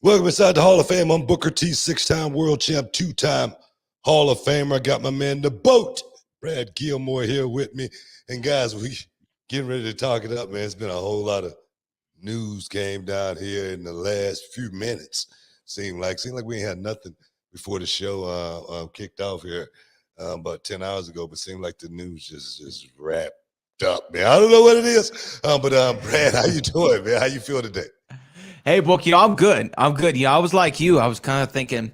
Welcome inside the Hall of Fame. I'm Booker T, 6-time world champ, 2-time Hall of Famer. I got my man, the boat, Brad Gilmore, here with me. And guys, we getting ready to talk it up, man. It's been a whole lot of news came down here in the last few minutes. Seemed like we ain't had nothing before the show kicked off here about 10 hours ago, but seemed like the news just wrapped up, man. I don't know what it is, but Brad, how you doing, man? How you feel today? Hey, Book, I'm good. I was like you. I was kind of thinking,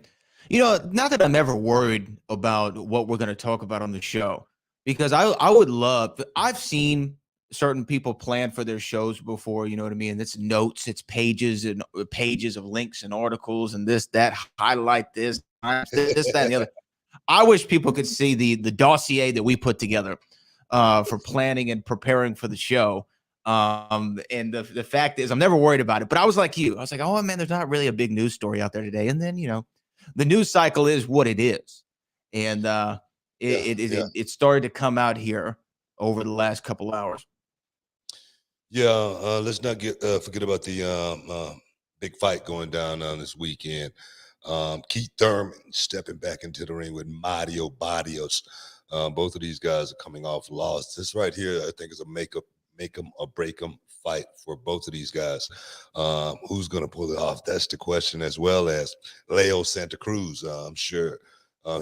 not that I'm ever worried about what we're going to talk about on the show, because I would love, I've seen certain people plan for their shows before, you know what I mean? It's notes, it's pages and pages of links and articles and this, that, highlight this, that, and the other. I wish people could see the dossier that we put together for planning and preparing for the show. And the fact is, I'm never worried about it. But I was like you. I was like, oh, man, there's not really a big news story out there today. And then, the news cycle is what it is. And it started to come out here over the last couple hours. Yeah, let's not forget about the big fight going down this weekend. Keith Thurman stepping back into the ring with Mario Barrios. Both of these guys are coming off loss. This right here, I think, is a make them or break them fight for both of these guys. Who's going to pull it off? That's the question, as well as Leo Santa Cruz. I'm sure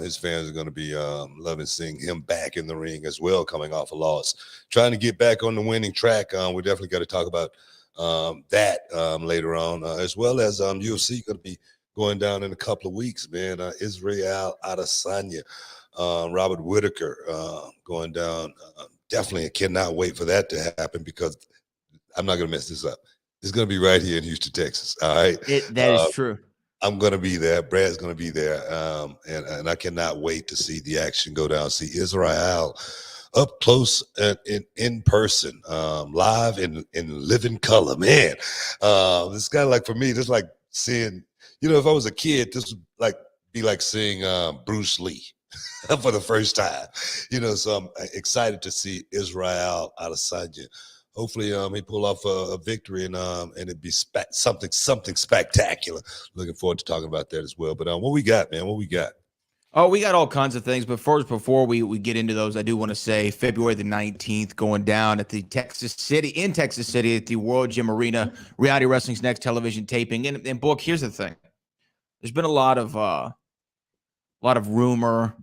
his fans are going to be loving seeing him back in the ring as well, coming off a loss. Trying to get back on the winning track. We definitely got to talk about that later on, as well as UFC going to be going down in a couple of weeks, man. Israel Adesanya, Robert Whitaker going down. Definitely cannot wait for that to happen, because I'm not going to mess this up. It's going to be right here in Houston, Texas. All right. That is true. I'm going to be there. Brad's going to be there. And I cannot wait to see the action go down. See Israel up close and in person, live in living color, man. It's kind of like, for me, just like seeing, if I was a kid, this would be like seeing Bruce Lee for the first time, so I'm excited to see Israel Adesanya. Hopefully he pull off a victory and it'd be something spectacular. Looking forward to talking about that as well. But what we got, man? What we got? Oh, we got all kinds of things. But first, before we get into those, I do want to say February the 19th, going down at the Texas City at the World Gym Arena, Reality Wrestling's next television taping. And Book, here's the thing. There's been a lot of rumor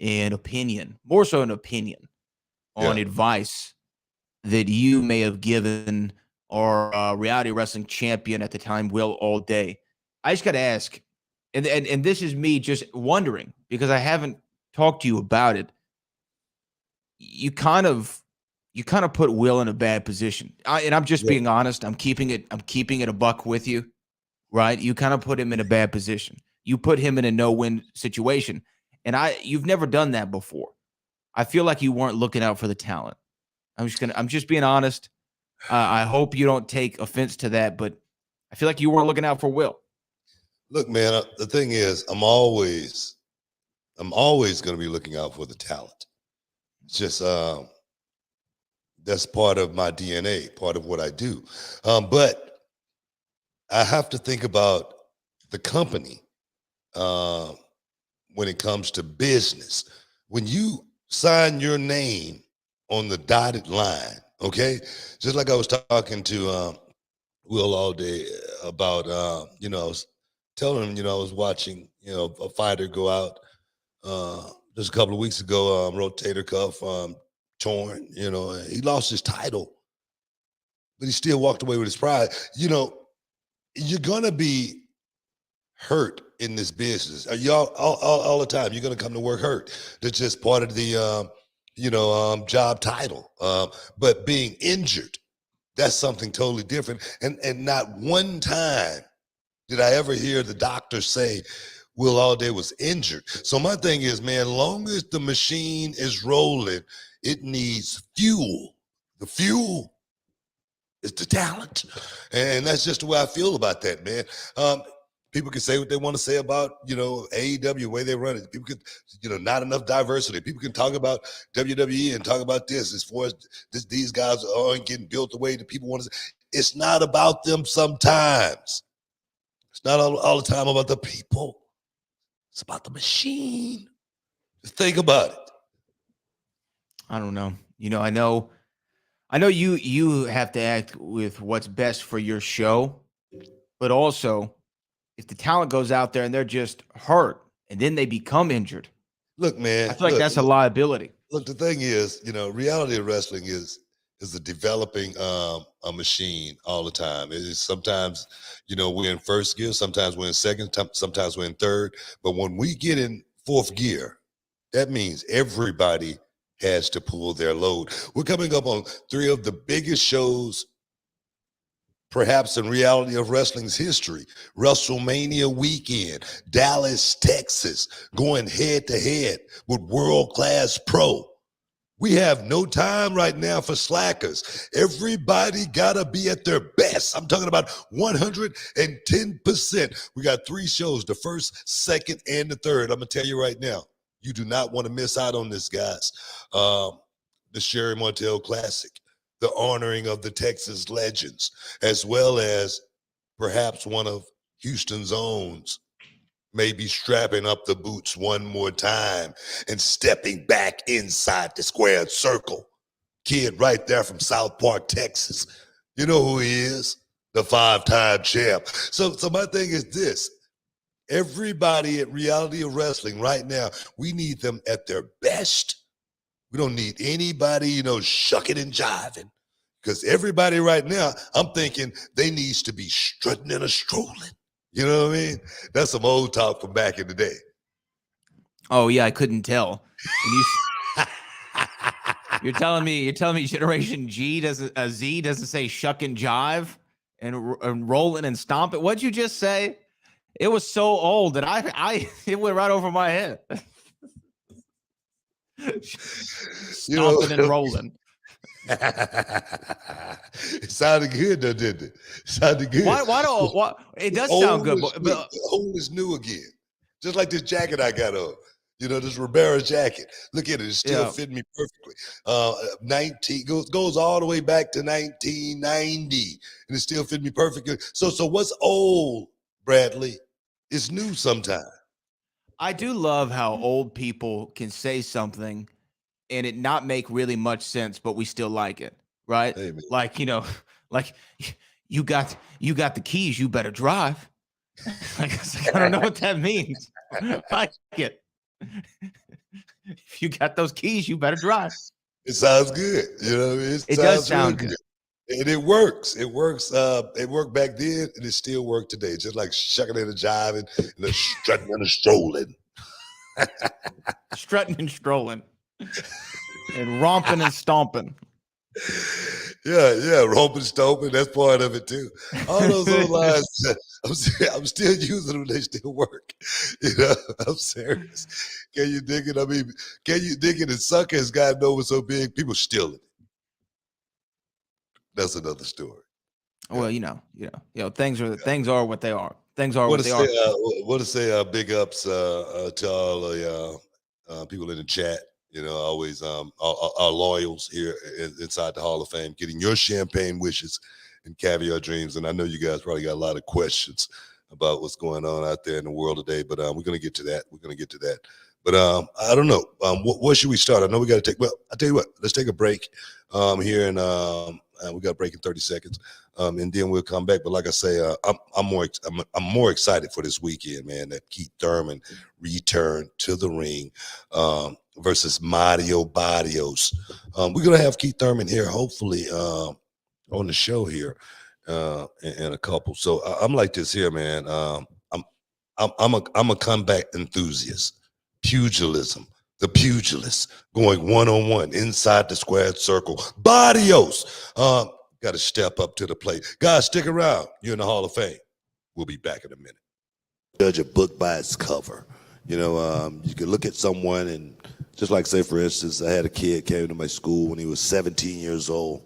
and opinion, more so an opinion on advice that you may have given our reality wrestling champion at the time, Will All Day. I just got to ask, and this is me just wondering, because I haven't talked to you about it. You kind of put Will in a bad position. And I'm just being honest. I'm keeping it a buck with you, right? You kind of put him in a bad position. You put him in a no-win situation. And you've never done that before. I feel like you weren't looking out for the talent. I'm just being honest. I hope you don't take offense to that, but I feel like you weren't looking out for Will. Look, man, the thing is, I'm always going to be looking out for the talent. It's just that's part of my DNA, part of what I do. But I have to think about the company when it comes to business. When you sign your name on the dotted line, okay? Just like I was talking to Will All Day about, I was telling him, I was watching, a fighter go out just a couple of weeks ago, rotator cuff torn, he lost his title, but he still walked away with his pride. You're going to be hurt in this business. Y'all all the time. You're going to come to work hurt. That's just part of the, job title. But being injured, that's something totally different. And not one time did I ever hear the doctor say Will All Day was injured. So my thing is, man, long as the machine is rolling, it needs fuel. The fuel is the talent. And that's just the way I feel about that, man. People can say what they want to say about, AEW, the way they run it. People could, not enough diversity. People can talk about WWE and talk about this as far as these guys aren't getting built the way that people want to. It's not about them sometimes. It's not all the time about the people. It's about the machine. Just think about it. I don't know. I know you have to act with what's best for your show, but also if the talent goes out there and they're just hurt and then they become injured, Look, I man. feel like that's a liability. Look. The thing is, reality of wrestling is a developing a machine all the time. It is sometimes, we're in first gear, sometimes we're in second, sometimes we're in third. But when we get in fourth gear, that means everybody has to pull their load. We're coming up on three of the biggest shows, perhaps in reality of wrestling's history. WrestleMania weekend, Dallas, Texas, going head to head with world class pro. We have no time right now for slackers. Everybody got to be at their best. I'm talking about 110%. We got three shows, the first, second, and the third. I'm going to tell you right now, you do not want to miss out on this, guys. The Sherry Martel Classic, the honoring of the Texas legends, as well as perhaps one of Houston's own, maybe strapping up the boots one more time and stepping back inside the squared circle. Kid right there from South Park, Texas. You know who he is? The 5-time champ. So my thing is this. Everybody at Reality of Wrestling right now, we need them at their best. We don't need anybody, shucking and jiving. Because everybody right now, I'm thinking they needs to be strutting and a strolling. You know what I mean? That's some old talk from back in the day. Oh yeah, I couldn't tell. You're telling me Generation Z doesn't say shuck and jive and rolling and stomp it. What'd you just say? It was so old that I it went right over my head. Stomping and rolling. It sounded good though, didn't it? It sounded good. Why it does sound good, but old is new again. Just like this jacket I got on. This Rivera jacket. Look at it. It still fitting me perfectly. 19 goes all the way back to 1990. And it still fit me perfectly. So what's old, Bradley, is new sometimes. I do love how old people can say something and it not make really much sense, but we still like it, right? Hey, like you got the keys, you better drive. I don't know what that means. I like it. If you got those keys, you better drive. It sounds good. It does sound good. And it works. It works. It worked back then, and it still works today. Just like shucking and jiving, and strutting and strolling. Strutting and strolling. And romping and stomping. Yeah, romping, stomping. That's part of it too. All those old lines, I'm still using them. They still work. I'm serious. Can you dig it? I mean, can you dig it? And sucker has gotten over so big, people steal it. That's another story. Well, things are what they are. Things are what they are. What to say? Big ups to all the people in the chat. Always our loyals here inside the Hall of Fame, getting your champagne wishes and caviar dreams. And I know you guys probably got a lot of questions about what's going on out there in the world today, but we're going to get to that. But I don't know. What should we start? I know we got to I'll tell you what, let's take a break here, and we got a break in 30 seconds, and then we'll come back. But like I say, I'm more excited for this weekend, man. That Keith Thurman return to the ring versus Mario Barrios. We're gonna have Keith Thurman here, hopefully, on the show here in a couple. So I'm like this here, man. I'm a comeback enthusiast. Pugilism. The pugilist going one-on-one inside the squared circle. Barrios got to step up to the plate. Guys, stick around. You're in the Hall of Fame. We'll be back in a minute. Judge a book by its cover. You can look at someone and just like, say, for instance, I had a kid came to my school when he was 17 years old.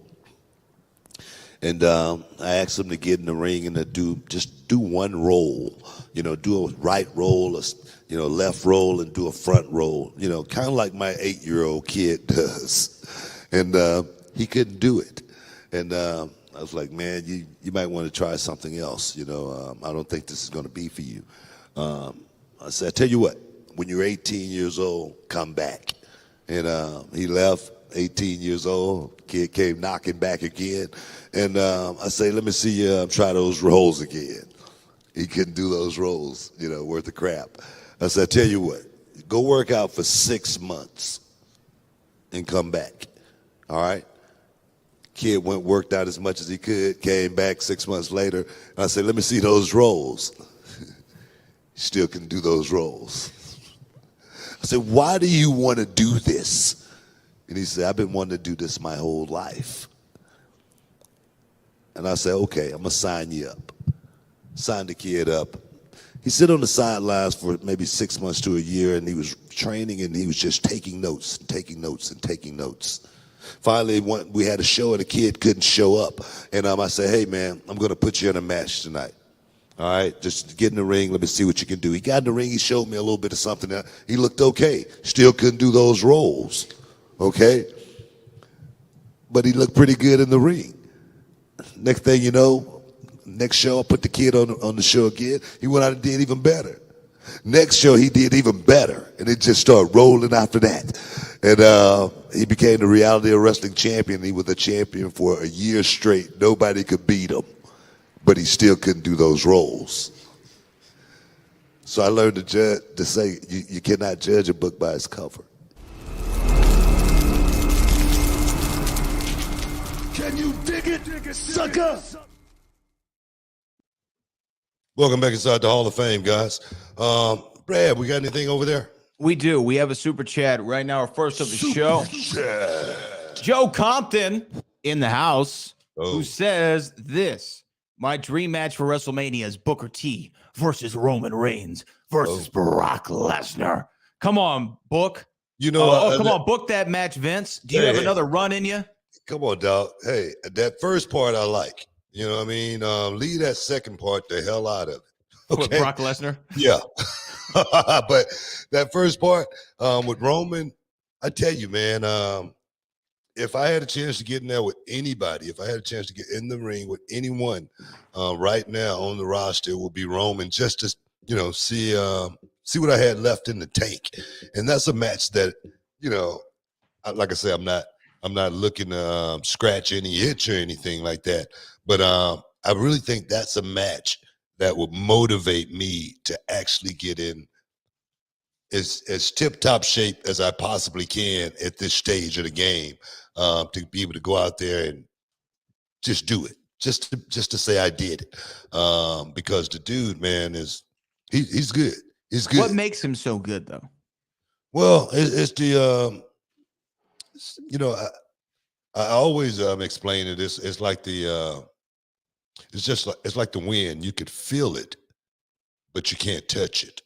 And I asked him to get in the ring and to do one roll, do a right roll, a left roll, and do a front roll, kind of like my 8-year-old kid does. And he couldn't do it. And I was like, man, you might want to try something else. I don't think this is going to be for you. I said, I tell you what, when you're 18 years old, come back. And he left, 18 years old. Kid came knocking back again. And I say, let me see you try those rolls again. He couldn't do those rolls, worth of crap. I said, I tell you what, go work out for 6 months and come back. All right? Kid worked out as much as he could, came back 6 months later. And I said, let me see those rolls. He still can do those rolls. I said, why do you want to do this? And he said, I've been wanting to do this my whole life. And I said, okay, I'm going to sign you up. Signed the kid up. He sit on the sidelines for maybe 6 months to a year, and he was training, and he was just taking notes, and taking notes, and taking notes. Finally, we had a show, and the kid couldn't show up. And I said, hey, man, I'm going to put you in a match tonight. All right, just get in the ring. Let me see what you can do. He got in the ring. He showed me a little bit of something. He looked okay. Still couldn't do those rolls, okay? But he looked pretty good in the ring. Next thing you know, next show, I put the kid on the show again. He went out and did even better. Next show, he did even better. And it just started rolling after that. And he became the Reality of Wrestling champion. He was the champion for a year straight. Nobody could beat him. But he still couldn't do those roles. So I learned to say you cannot judge a book by its cover. Can you dig it, sucker? Welcome back inside the Hall of Fame, guys. Brad, we got anything over there? We do. We have a super chat right now. Our first of the show. Joe Compton in the house, who says this. My dream match for WrestleMania is Booker T versus Roman Reigns versus Brock Lesnar. Come on, Book. Come on, book that match, Vince. Do you have another run in you? Come on, dog. Hey, that first part I like. You know what I mean? Leave that second part the hell out of it. Okay? With Brock Lesnar? Yeah. But that first part with Roman, I tell you, man, if I had a chance to get in there with anybody, if I had a chance to get in the ring with anyone right now on the roster, it would be Roman, just to, see what I had left in the tank. And that's a match that, like I say, I'm not looking to scratch any itch or anything like that. But I really think that's a match that would motivate me to actually get in as tip-top shape as I possibly can at this stage of the game, to be able to go out there and just do it, just to say I did it, because the dude, man, he's good. He's good. What makes him so good, though? Well, it's the I always explain it. It's like it's like the wind. You could feel it, but you can't touch it.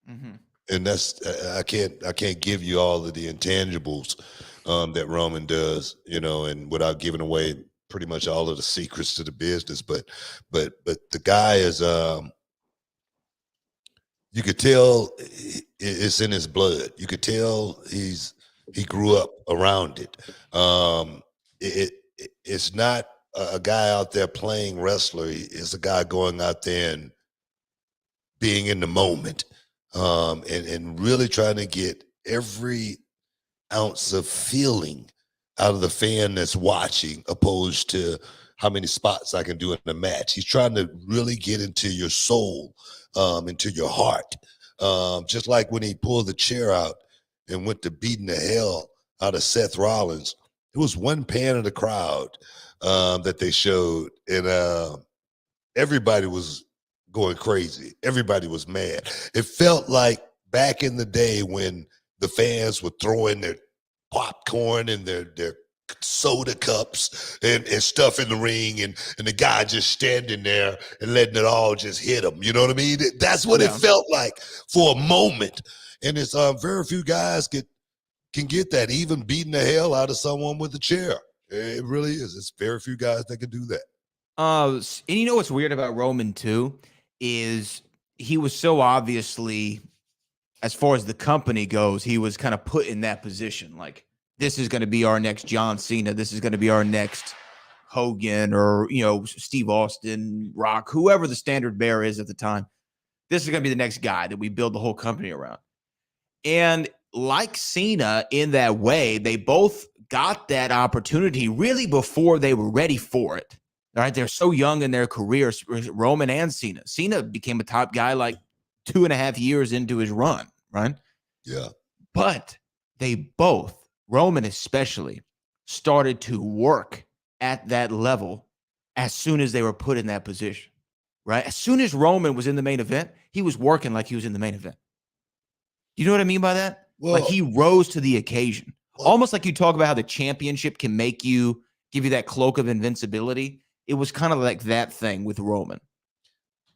Mm-hmm. And that's I can't give you all of the intangibles that Roman does, and without giving away pretty much all of the secrets to the business. But the guy is you could tell it's in his blood. You could tell he grew up around it. It's not a guy out there playing wrestler. It's a guy going out there and being in the moment. And really trying to get every ounce of feeling out of the fan that's watching, opposed to how many spots I can do in a match. He's trying to really get into your soul, into your heart. Just like when he pulled the chair out and went to beating the hell out of Seth Rollins. It was one pan of the crowd that they showed, and everybody was going crazy. Everybody was mad. It felt like back in the day when the fans were throwing their popcorn and their soda cups and stuff in the ring, and the guy just standing there and letting it all just hit him. You know what I mean? That's what it felt like for a moment. And it's very few guys can get that, even beating the hell out of someone with a chair. It really is. It's very few guys that can do that. And you know what's weird about Roman too is he was so obviously, as far as the company goes, he was kind of put in that position. Like, this is going to be our next John Cena. This is going to be our next Hogan or, Steve Austin, Rock, whoever the standard bearer is at the time. This is going to be the next guy that we build the whole company around. And like Cena in that way, they both got that opportunity really before they were ready for it. All right. They're so young in their careers, Roman and Cena. Cena became a top guy like 2.5 years into his run, right? Yeah. But they both, Roman especially, started to work at that level as soon as they were put in that position, right? As soon as Roman was in the main event, he was working like he was in the main event. You know what I mean by that? Well, like he rose to the occasion. Almost like you talk about how the championship can give you that cloak of invincibility. It was kind of like that thing with Roman.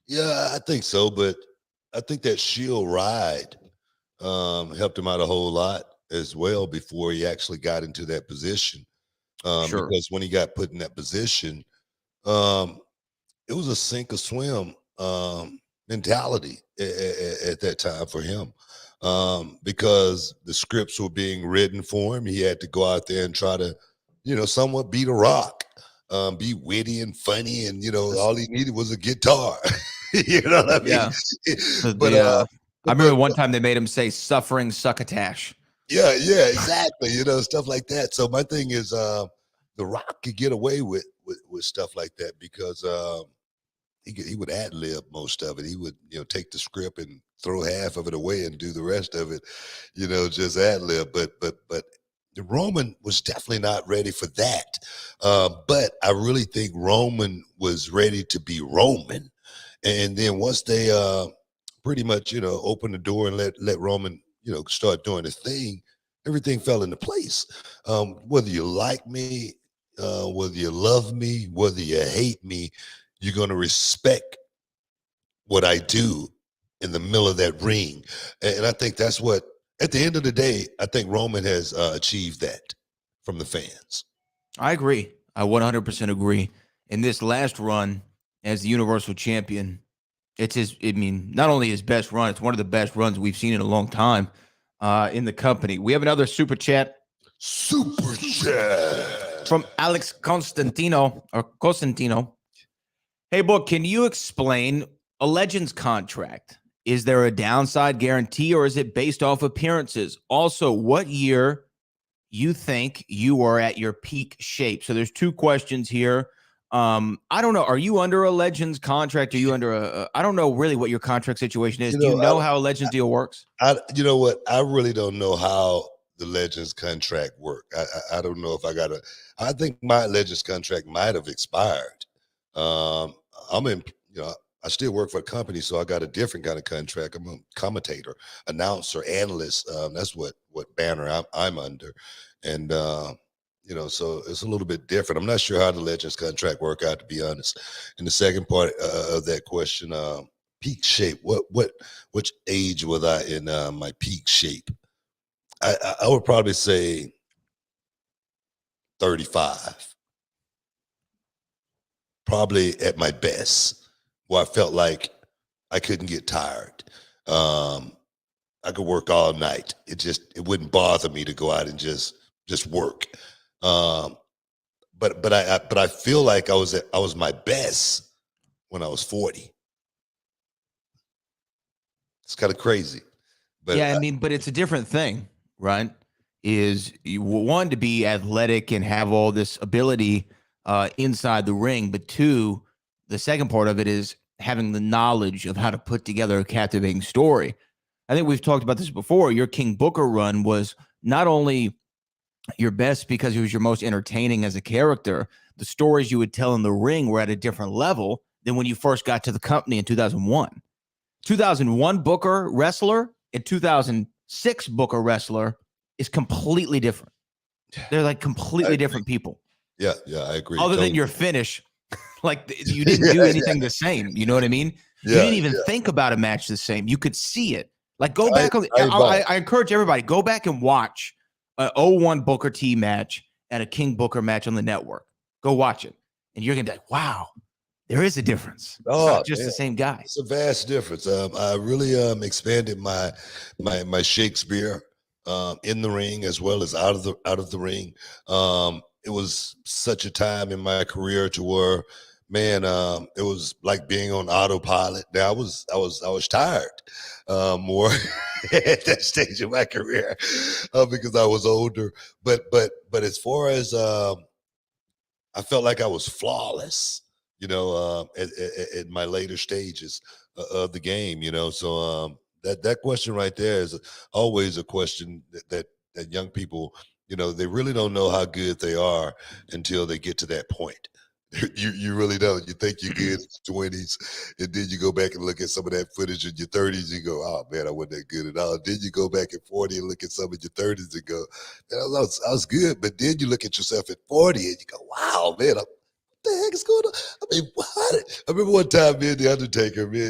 Yeah, I think so. But I think that Shield ride helped him out a whole lot as well before he actually got into that position. Sure. Because when he got put in that position, it was a sink or swim mentality at that time for him. Because the scripts were being written for him. He had to go out there and try to, somewhat beat a rock, be witty and funny. And, all he needed was a guitar. You know what I mean? Yeah. But I remember one time they made him say suffering succotash. Yeah, exactly. Stuff like that. So my thing is The Rock could get away with stuff like that because he would ad lib most of it. He would, take the script and throw half of it away and do the rest of it, just ad lib. But Roman was definitely not ready for that. But I really think Roman was ready to be Roman. And then once they pretty much, opened the door and let Roman, start doing his thing, everything fell into place. Whether you like me, whether you love me, whether you hate me, you're going to respect what I do in the middle of that ring. And I think that's what, at the end of the day, I think Roman has achieved that from the fans. I agree. I 100% agree. In this last run as the Universal Champion, it's not only his best run, it's one of the best runs we've seen in a long time in the company. We have another super chat. Super chat. From Alex Constantino. Hey, Book, can you explain a Legends contract? Is there a downside guarantee or is it based off appearances? Also, what year you think you are at your peak shape? So there's two questions here. I don't know. Are you under a Legends contract? Are you under I don't know really what your contract situation is. Do you know how a Legends deal works? You know what? I really don't know how the Legends contract work. I don't know if I think my Legends contract might have expired. I'm in, I still work for a company, so I got a different kind of contract. I'm a commentator, announcer, analyst. That's what banner I'm under. And, so it's a little bit different. I'm not sure how the Legends contract work out, to be honest. And the second part of that question, peak shape, which age was I in my peak shape? I would probably say 35. Probably at my best, where I felt like I couldn't get tired. I could work all night. It wouldn't bother me to go out and just work. But I feel like I was my best when I was 40. It's kind of crazy. But yeah, but it's a different thing, right? Is you want to be athletic and have all this ability inside the ring, but two, the second part of it is having the knowledge of how to put together a captivating story. I think we've talked about this before. Your King Booker run was not only your best because he was your most entertaining as a character, the stories you would tell in the ring were at a different level than when you first got to the company in 2001. 2001 Booker wrestler and 2006 Booker wrestler is completely different. They're like completely different people. Yeah, I agree. Other than your finish, like you didn't do anything the same. You know what I mean? You didn't even think about a match the same. You could see it. Like go back. I encourage everybody, go back and watch an 01 Booker T match and a King Booker match on the network. Go watch it. And you're going to be like, wow, there is a difference. It's not just the same guy. It's a vast difference. I really expanded my Shakespeare in the ring as well as out of the ring. it was such a time in my career to where, man, it was like being on autopilot. Now I was tired more at that stage of my career because I was older. But as far as I felt like I was flawless, at my later stages of the game, So that question right there is always a question that young people, they really don't know how good they are until they get to that point. You really don't. You think you're good in your 20s, and then you go back and look at some of that footage in your 30s. You go, "Oh man, I wasn't that good at all." Then you go back at 40 and look at some of your 30s and go, "Man, I was good." But then you look at yourself at 40 and you go, "Wow, man, what the heck is going on?" I mean, what? I remember one time, me and the Undertaker, we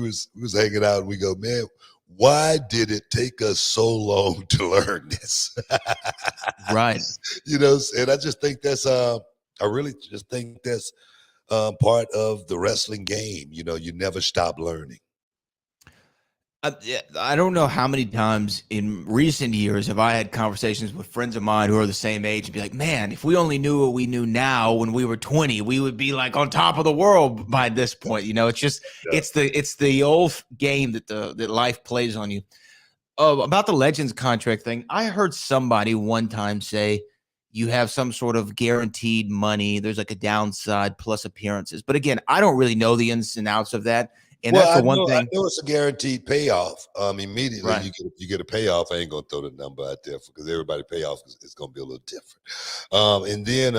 was hanging out, and we go, "Man, why did it take us so long to learn this?" Right. And I just think that's I really just think that's part of the wrestling game. You never stop learning. Yeah, I don't know how many times in recent years have I had conversations with friends of mine who are the same age and be like, man, if we only knew what we knew now when we were 20, we would be like on top of the world by this point. It's just, Yeah. it's the old game that life plays on you. About the Legends contract thing, I heard somebody one time say you have some sort of guaranteed money. There's like a downside plus appearances. But again, I don't really know the ins and outs of that. And that's the one I thing. know it's a guaranteed payoff. Immediately Right. you get a payoff. I ain't gonna throw the number out there because everybody payoff is gonna be a little different. And then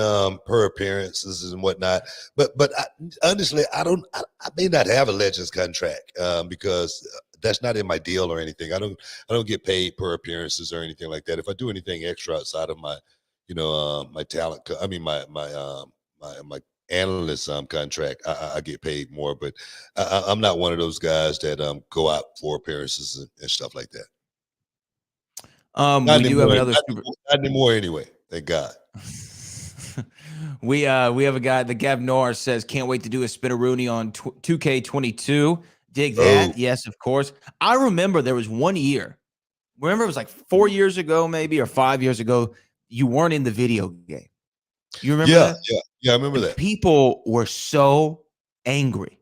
per appearances and whatnot. But honestly, I may not have a Legends contract because that's not in my deal or anything. I don't get paid per appearances or anything like that. If I do anything extra outside of my, my talent, my analyst contract, I get paid more, but I'm not one of those guys that go out for appearances and stuff like that. We do have another not anymore anyway. Thank God. we have a guy, the Gav Norris says, can't wait to do a Spinaroonie on 2K22. Dig that. Oh. Yes, of course. I remember there was one year. Remember it was like 4 years ago, maybe, or 5 years ago. You weren't in the video game. You remember that? Yeah, I remember that. People were so angry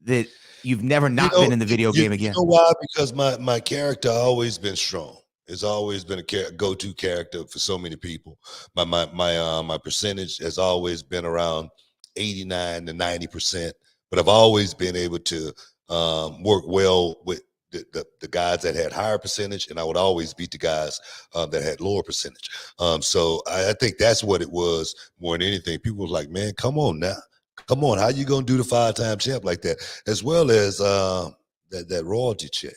that you've never not been in the video game again. You know why? Because my character always been strong. It's always been a go-to character for so many people. My percentage has always been around 89 to 90%, but I've always been able to work well with the guys that had higher percentage, and I would always beat the guys that had lower percentage. So I think that's what it was more than anything. People were like, man, come on now. Come on, how you gonna do the 5-time champ like that? As well as that royalty check.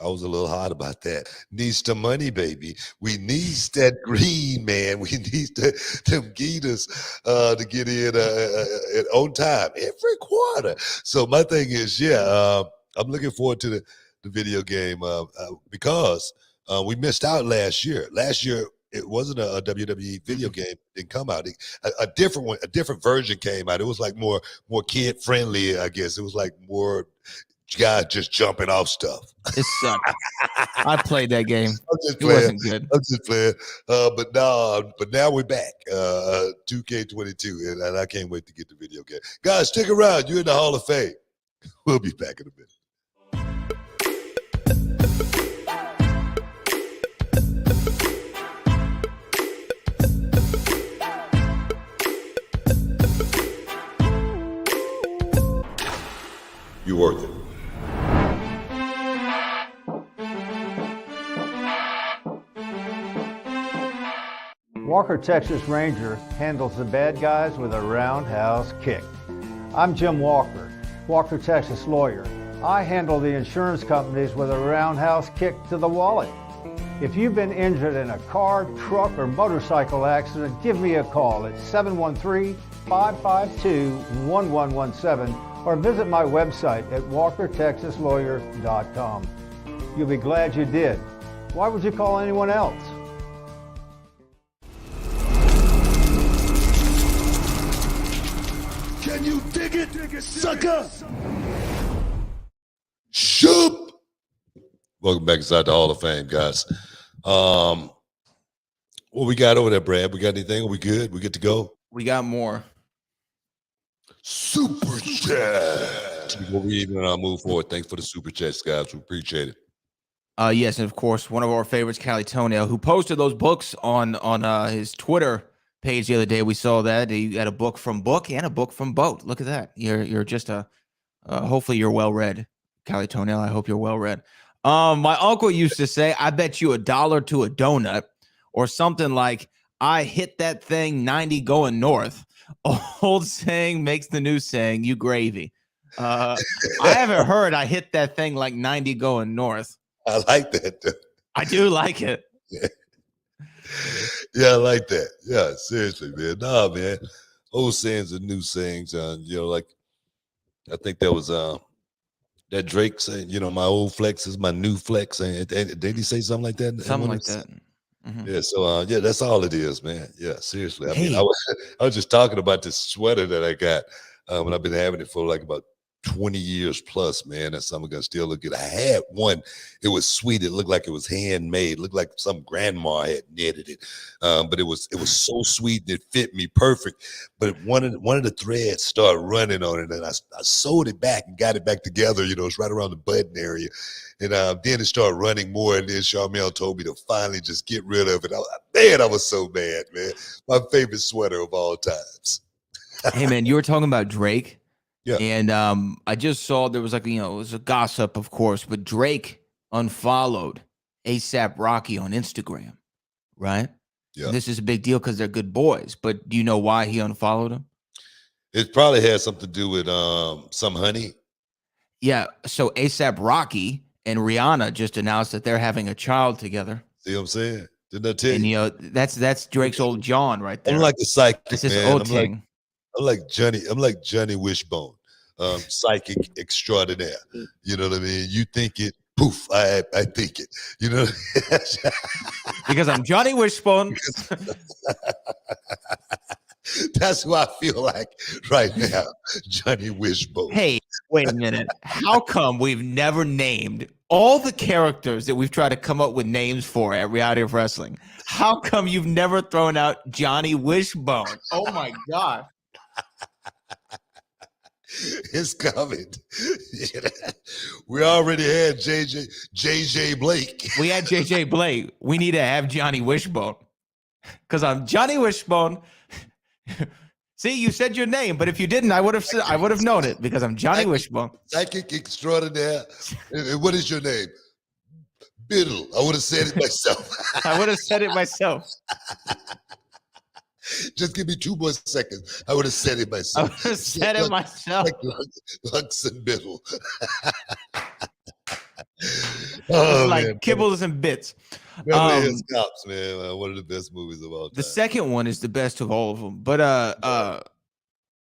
I was a little hot about that. Needs the money, baby. We needs that green, man. We need them Geeters to get in on time every quarter. So my thing is, I'm looking forward to the video game because we missed out last year. Last year, it wasn't a WWE video game. It didn't come out. A different one, a different version came out. It was like more kid friendly, I guess. It was like more guys just jumping off stuff. It sucked. I played that game. It wasn't good. I'm just playing. But now we're back. 2K22, and I can't wait to get the video game. Guys, stick around. You're in the Hall of Fame. We'll be back in a minute. You worth it. Walker Texas Ranger handles the bad guys with a roundhouse kick. I'm Jim Walker, Walker Texas lawyer. I handle the insurance companies with a roundhouse kick to the wallet. If you've been injured in a car, truck, or motorcycle accident, give me a call at 713-552-1117 or visit my website at walkertexaslawyer.com. You'll be glad you did. Why would you call anyone else? Can you dig it, sucker? Shoop! Welcome back inside the Hall of Fame, guys. What we got over there, Brad? We got anything? Are we good? We good to go? We got more. Super chat. Before we even move forward, thanks for the super chats, guys. We appreciate it. Yes, and of course, one of our favorites, Callie Toenail, who posted those books on his Twitter page the other day. We saw that he had a book from Book and a book from Boat. Look at that. You're just hopefully you're well read, Callie Toenail. I hope you're well read. My uncle used to say, "I bet you $1 to a donut," or something like, "I hit that thing 90 going north." Old saying makes the new saying. You gravy. I haven't heard "I hit that thing like 90 going north." I like that. Though. I do like it. Yeah, I like that. Yeah, seriously, man. Nah, man. Old sayings and new sayings. Like I think that was that Drake saying, my old flex is my new flex. And did he say something like that? Something like that. Yeah, so that's all it is, man. Yeah, seriously. I mean, Hey. I was just talking about this sweater that I got, and I've been having it for like about 20 years plus, man. That's something gonna still look good. I had one, it was sweet. It looked like it was handmade, looked like some grandma had knitted it. But it was so sweet and it fit me perfect. But one of the threads started running on it, and I sewed it back and got it back together. It's right around the button area. And then it started running more, and then Charmel told me to finally just get rid of it. I was so mad, man. My favorite sweater of all times. Hey, man, you were talking about Drake. Yeah. And I just saw there was it was a gossip, of course, but Drake unfollowed ASAP Rocky on Instagram, right? Yeah. And this is a big deal because they're good boys. But do you know why he unfollowed him? It probably has something to do with some honey. Yeah. So ASAP Rocky and Rihanna just announced that they're having a child together. See what I'm saying? Didn't I tell you? And that's Drake's old John right there. I'm like a psychic. This is man. old King. I'm like Johnny Wishbone, psychic extraordinaire. You know what I mean? You think it, poof, I think it. You know, Because I'm Johnny Wishbone. That's who I feel like right now, Johnny Wishbone. Hey, wait a minute. How come we've never named all the characters that we've tried to come up with names for at Reality of Wrestling? How come you've never thrown out Johnny Wishbone? Oh my God. It's coming. We already had JJ Blake. We had JJ Blake. We need to have Johnny Wishbone. Because I'm Johnny Wishbone. See, you said your name, but if you didn't, I would have known it because I'm Johnny Wishbone. Psychic extraordinaire. And what is your name? Biddle. I would have said it myself. I would have said it myself. Just give me 2 more seconds. I would have said it myself. I would have said it myself. Like Lux and Biddle. Like man. Kibbles and Bits. Beverly Hills Cops, man. One of the best movies of all time. The second one is the best of all of them. But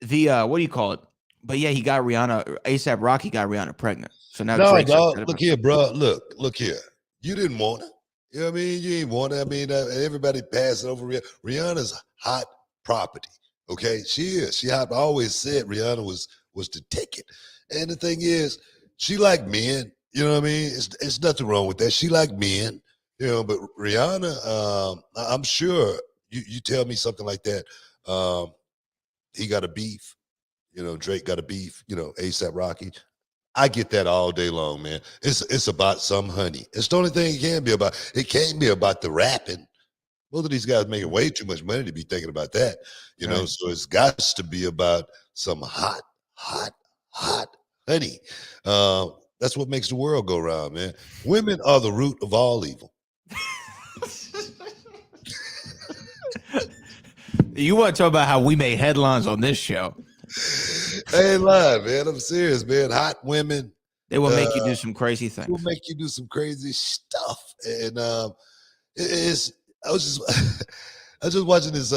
the what do you call it? But yeah, he got Rihanna. ASAP Rocky got Rihanna pregnant. So now look here, bro. Look here. You didn't want it. You know what I mean? You ain't want it. I mean, everybody passing over Rihanna's hot property. Okay, she is. She hot. I always said Rihanna was the ticket. And the thing is, she like men. You know what I mean? It's nothing wrong with that. She like men. But Rihanna, I'm sure you tell me something like that. He got a beef. Drake got a beef. ASAP Rocky. I get that all day long, man. It's about some honey. It's the only thing it can be about. It can't be about the rapping. Both of these guys making way too much money to be thinking about that. Right. So it's got to be about some hot honey. That's what makes the world go round, man. Women are the root of all evil. You want to talk about how we made headlines on this show? I ain't lying, man. I'm serious, man. Hot women. They will make you do some crazy things. Will make you do some crazy stuff. And I was just watching this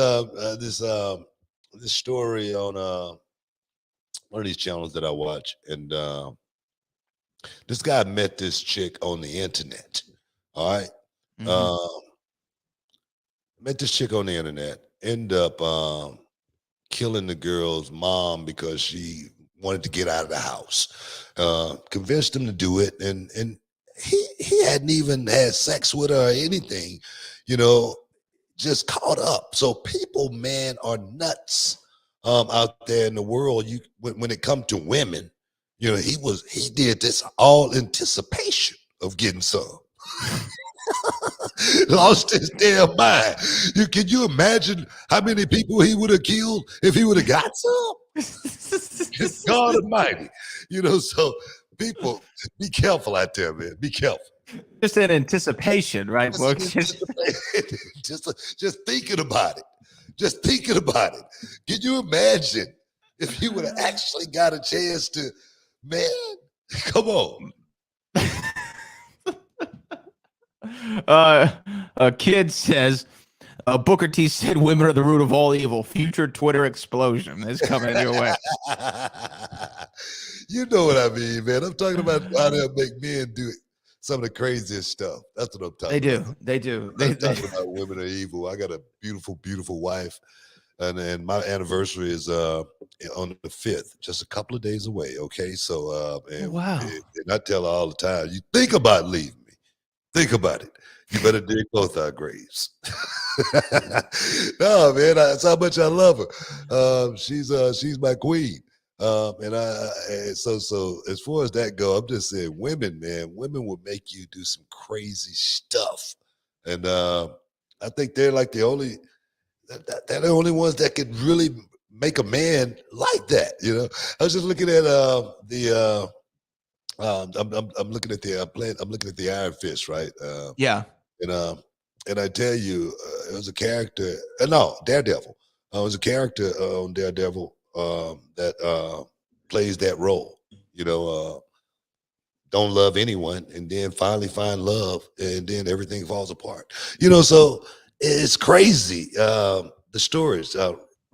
story on one of these channels that I watch, and this guy met this chick on the internet. All right. Mm-hmm. Met this chick on the internet, end up killing the girl's mom because she wanted to get out of the house. Convinced him to do it, and he hadn't even had sex with her or anything. just caught up. So people, man, are nuts out there in the world. When it comes to women, he did this all anticipation of getting some. Lost his damn mind. Can you imagine how many people he would have killed if he would have got some? God Almighty, So people, be careful out there, man. Be careful. Just in anticipation, right? Just thinking about it. Just thinking about it. Can you imagine if you would have actually got a chance to, man? Come on. A kid says, Booker T said women are the root of all evil. Future Twitter explosion is coming your way. You know what I mean, man. I'm talking about how they make men do some of the craziest stuff. That's what I'm talking about. They do. I'm talking about women are evil. I got a beautiful, beautiful wife. And my anniversary is on the 5th, just a couple of days away. Okay. So, wow. And I tell her all the time, you think about leaving me. Think about it. You better dig both our graves. No, man, that's how much I love her. She's my queen. So as far as that go, I'm just saying women will make you do some crazy stuff. And I think they're like they're the only ones that can really make a man like that. I was just looking at I'm looking at the Iron Fist, right? Yeah. And I tell you, it was a character. Daredevil. It was a character on Daredevil that plays that role. Don't love anyone, and then finally find love, and then everything falls apart. So it's crazy. The stories,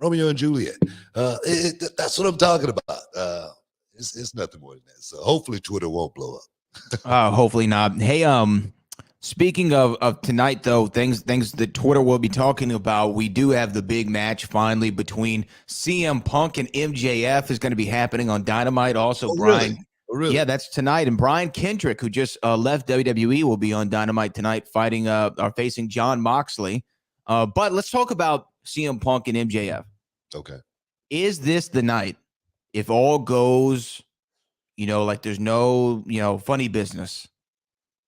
Romeo and Juliet. That's what I'm talking about. It's nothing more than that. So hopefully Twitter won't blow up. Hopefully not. Hey, speaking of tonight, though, things that Twitter will be talking about, we do have the big match finally between CM Punk and MJF is going to be happening on Dynamite. Also, Brian. Really? Oh, really? Yeah, that's tonight. And Brian Kendrick, who just left WWE, will be on Dynamite tonight facing John Moxley. But let's talk about CM Punk and MJF. Okay. Is this the night, if all goes, like there's no, funny business,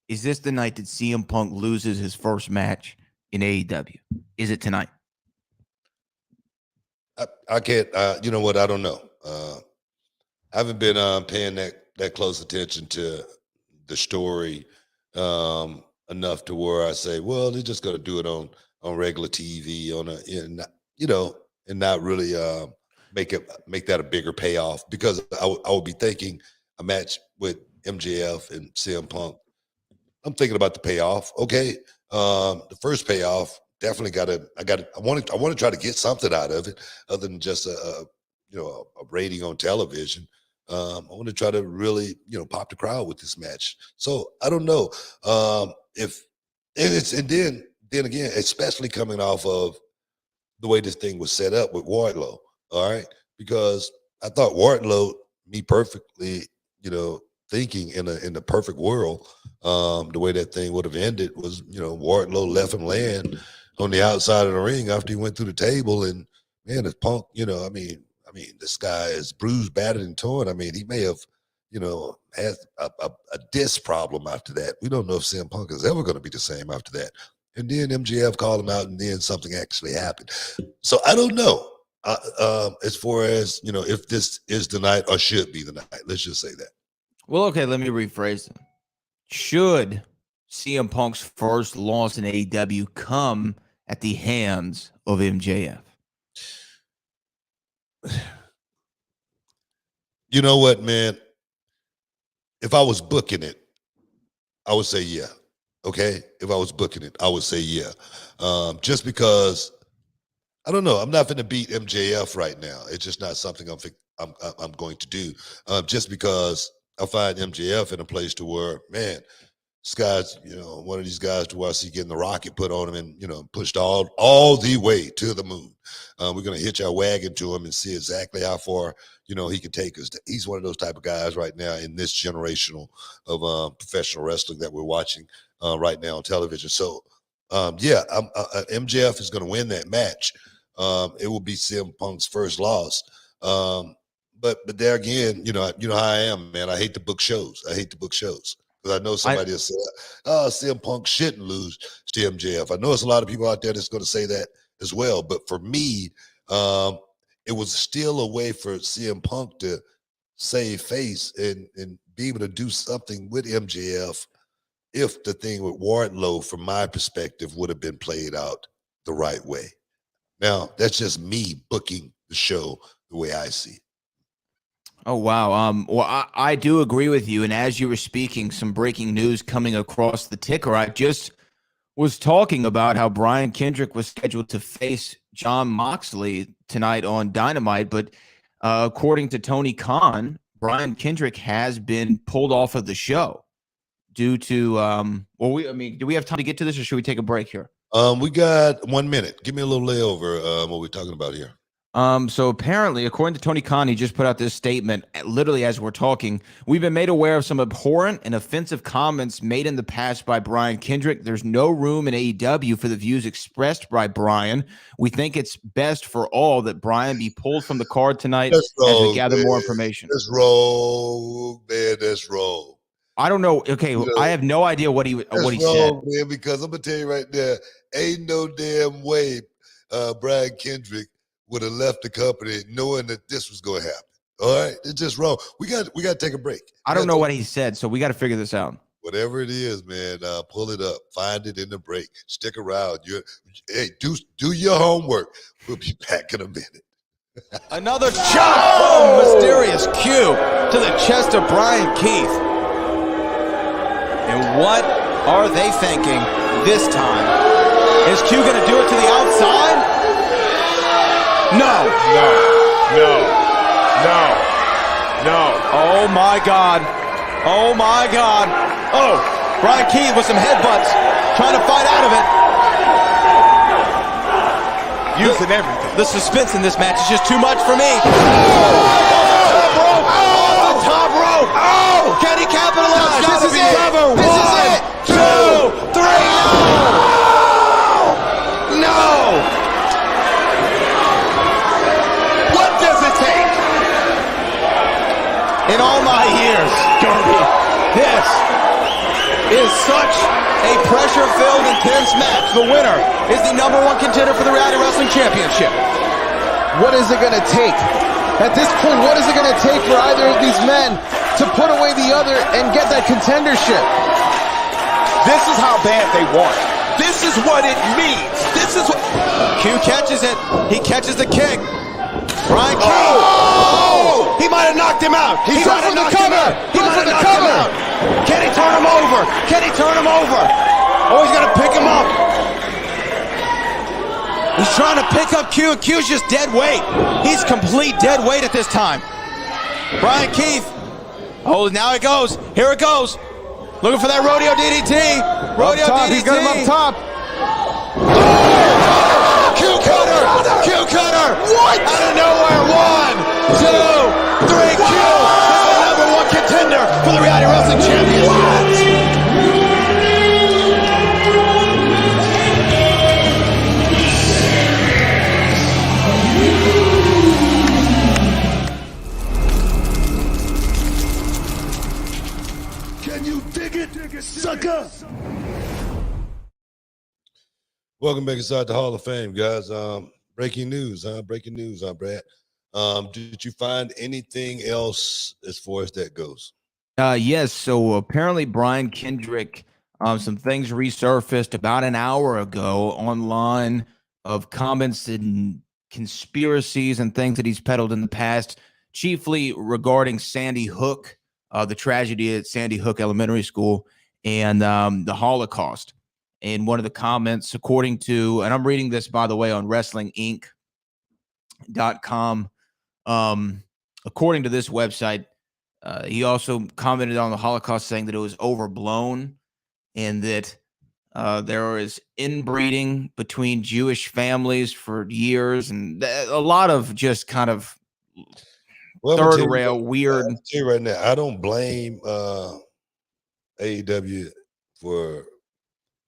is this the night that CM Punk loses his first match in AEW? Is it tonight? I can't, you know what? I don't know. I haven't been paying that close attention to the story enough to where I say, well, they're just going to do it on regular TV and not really make that a bigger payoff, because I would be thinking a match with MJF and CM Punk. I'm thinking about the payoff. Okay. The first payoff definitely I want to try to get something out of it other than just a rating on television. I want to try to really, pop the crowd with this match. So I don't know then again, especially coming off of the way this thing was set up with Wardlow. All right. Because I thought Wardlow, me perfectly, thinking in the perfect world, the way that thing would have ended was, Wardlow left him laying on the outside of the ring after he went through the table. And man, if Punk, this guy is bruised, battered, and torn. He may have, had a disc problem after that. We don't know if CM Punk is ever going to be the same after that. And then MJF called him out, and then something actually happened. So I don't know as far as, if this is the night or should be the night. Let's just say that. Well, okay, let me rephrase it. Should CM Punk's first loss in AEW come at the hands of MJF? You know what, man? If I was booking it, I would say yeah. Okay? If I was booking it, I would say yeah. Just because, I don't know, I'm not going to beat MJF right now. It's just not something I'm going to do. Just because I find MJF in a place to where, man, this guy's, one of these guys to where I see getting the rocket put on him and, pushed all the way to the moon. We're going to hitch our wagon to him and see exactly how far, he can take us. He's one of those type of guys right now in this generational of professional wrestling that we're watching right now on television. So MJF is going to win that match. It will be CM Punk's first loss. But there again, you know how I am, man. I hate to book shows. Because I know somebody will say, "Oh, CM Punk shouldn't lose to MJF." I know there's a lot of people out there that's going to say that as well. But for me, it was still a way for CM Punk to save face and be able to do something with MJF if the thing with Wardlow, from my perspective, would have been played out the right way. Now, that's just me booking the show the way I see it. Oh, wow. Well, I do agree with you. And as you were speaking, some breaking news coming across the ticker. I just was talking about how Brian Kendrick was scheduled to face Jon Moxley tonight on Dynamite. But according to Tony Khan, Brian Kendrick has been pulled off of the show due to, do we have time to get to this, or should we take a break here? We got 1 minute. Give me a little layover what we're talking about here. So apparently, according to Tony Khan, he just put out this statement literally as we're talking. We've been made aware of some abhorrent and offensive comments made in the past by Brian Kendrick. There's no room in AEW for the views expressed by Brian. We think it's best for all that Brian be pulled from the card tonight as we gather more information. Let's roll, man. Let's roll. I don't know. Okay, I have no idea what he said. Man, because I'm gonna tell you right there, ain't no damn way Brian Kendrick would have left the company knowing that this was going to happen. All right, it's just wrong. We got to take a break. I don't know what he said, so we got to figure this out. Whatever it is, man, pull it up, find it in the break, stick around. Do your homework. We'll be back in a minute. Another shot from Mysterious Q to the chest of Brian Keith. And what are they thinking this time? Is Q going to do it to the outside? No. Oh my God. Oh, Brian Keith with some headbutts, trying to fight out of it. Using everything. The suspense in this match is just too much for me. Oh, the top rope. Oh, can he capitalize? This is it. This is it. 2, 3. No. In all my years, Kirby, this is such a pressure-filled, intense match. The winner is the #1 contender for the Reality Wrestling Championship. What is it going to take? At this point, what is it going to take for either of these men to put away the other and get that contendership? This is how bad they want. This is what it means. This is what... Q catches it. He catches the kick. Brian King. Oh! He might have knocked him out. He might have knocked him out. He might have knocked him out. Can he turn him over? Oh, he's going to pick him up. He's trying to pick up Q, and Q's just dead weight. He's complete dead weight at this time. Brian Keith. Oh, now it goes. Here it goes. Looking for that rodeo DDT. Rodeo DDT. He's got him up top. Q cutter! What? Out of nowhere, 1, 2, 3, Q is the #1 contender for the Reality Wrestling Championship. Can you dig it, sucker? Welcome back inside the Hall of Fame, guys. Breaking news, Brad. Did you find anything else as far as that goes? Yes. So apparently Brian Kendrick, some things resurfaced about an hour ago online of comments and conspiracies and things that he's peddled in the past, chiefly regarding Sandy Hook, the tragedy at Sandy Hook Elementary School, and the Holocaust. And one of the comments, according to, and I'm reading this, by the way, on WrestlingInc.com, according to this website, he also commented on the Holocaust, saying that it was overblown and that there is inbreeding between Jewish families for years, and a lot of just kind of third rail weird. I'll tell you right now, I don't blame AEW for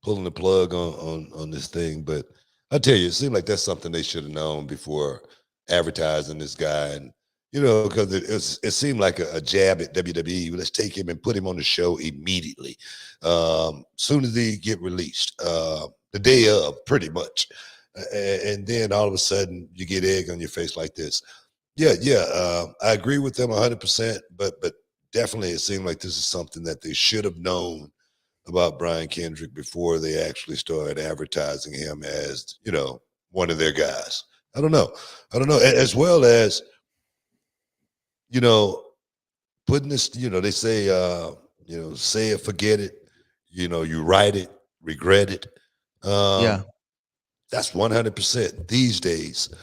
pulling the plug on this thing. But I tell you, it seemed like that's something they should have known before advertising this guy. And because it seemed like a jab at WWE. Let's take him and put him on the show immediately, soon as he get released, the day of, pretty much. And then all of a sudden you get egg on your face like this. Yeah. I agree with them 100%, but definitely it seemed like this is something that they should have known about Brian Kendrick before they actually started advertising him as, one of their guys. I don't know. As well as, putting this, they say, say it, forget it, you write it, regret it. Yeah. That's 100% these days.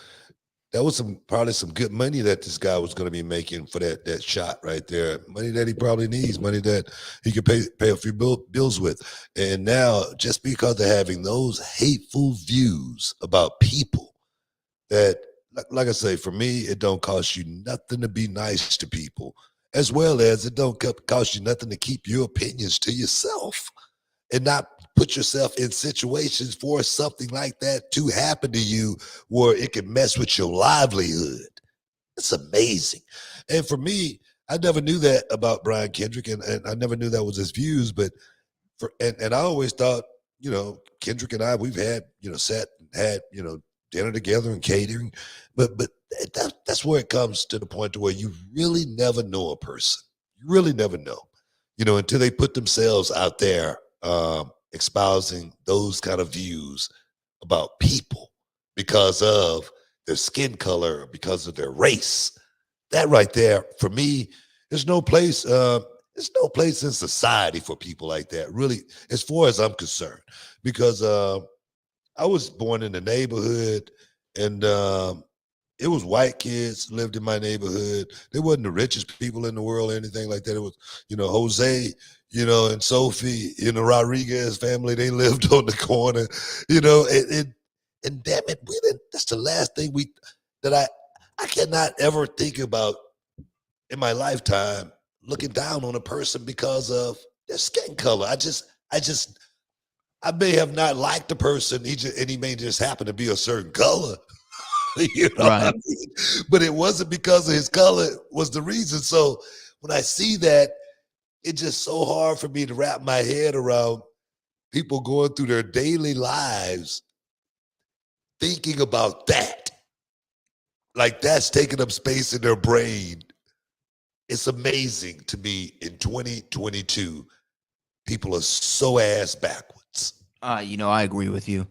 That was probably some good money that this guy was going to be making for that shot right there. Money that he probably needs, money that he could pay a few bills with. And now, just because they're having those hateful views about people, that, like I say, for me, it don't cost you nothing to be nice to people, as well as it don't cost you nothing to keep your opinions to yourself and not put yourself in situations for something like that to happen to you where it can mess with your livelihood. It's amazing. And for me, I never knew that about Brian Kendrick, and I never knew that was his views, but and I always thought, Kendrick and I, we've had, sat and had, dinner together and catering, but that's where it comes to the point to where you really never know a person. You really never know, until they put themselves out there, espousing those kind of views about people because of their skin color, because of their race. That right there, for me, there's no place. There's no place in society for people like that, really, as far as I'm concerned. Because I was born in the neighborhood, and it was white kids lived in my neighborhood. They wasn't the richest people in the world or anything like that. It was, Jose, and Sophie, Rodriguez family, they lived on the corner, and damn it, that's the last thing that I cannot ever think about in my lifetime, looking down on a person because of their skin color. I may have not liked the person, and he may just happen to be a certain color. What I mean? But it wasn't because of his color was the reason. So when I see that, it's just so hard for me to wrap my head around people going through their daily lives thinking about that. Like that's taking up space in their brain. It's amazing to me in 2022, people are so ass backwards. I agree with you.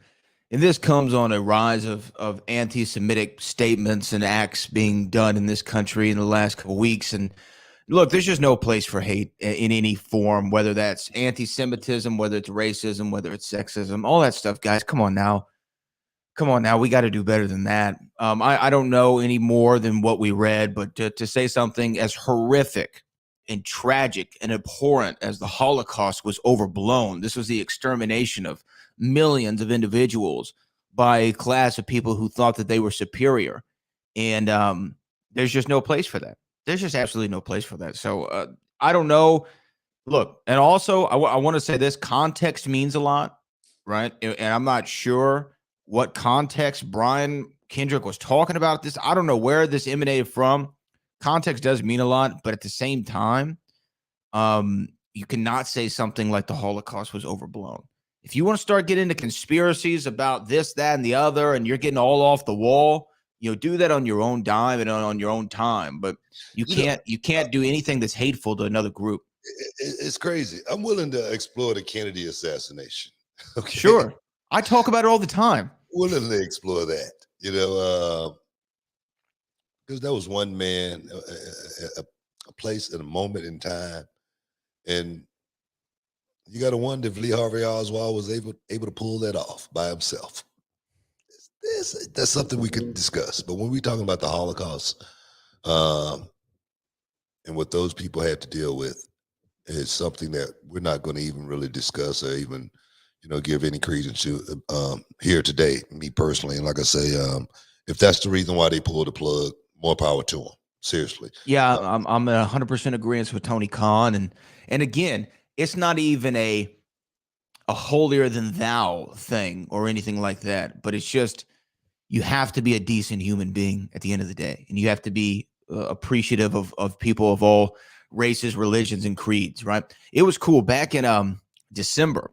And this comes on a rise of anti-Semitic statements and acts being done in this country in the last couple of weeks. And look, there's just no place for hate in any form, whether that's anti-Semitism, whether it's racism, whether it's sexism, all that stuff, guys. Come on now. We got to do better than that. I don't know any more than what we read, but to say something as horrific and tragic and abhorrent as the Holocaust was overblown. This was the extermination of millions of individuals by a class of people who thought that they were superior. And there's just no place for that. There's just absolutely no place for that. So I don't know. Look, and also I want to say this, context means a lot, right? And I'm not sure what context Brian Kendrick was talking about this. I don't know where this emanated from. Context does mean a lot, but at the same time, you cannot say something like the Holocaust was overblown. If you want to start getting into conspiracies about this, that, and the other, and you're getting all off the wall, do that on your own dime and on your own time. But you can't do anything that's hateful to another group. It's crazy. I'm willing to explore the Kennedy assassination. Okay? Sure. I talk about it all the time. Willing to explore that, because that was one man, a place and a moment in time. And you got to wonder if Lee Harvey Oswald was able to pull that off by himself. That's something we could discuss. But when we're talking about the Holocaust and what those people had to deal with, it's something that we're not going to even really discuss or even, give any credence to here today, me personally. And like I say, if that's the reason why they pulled the plug, more power to them. Seriously. Yeah, I'm 100% agreement with Tony Khan. And again, it's not even a a holier than thou thing or anything like that, but it's just you have to be a decent human being at the end of the day, and you have to be appreciative of people of all races, religions, and creeds. Right? It was cool back in December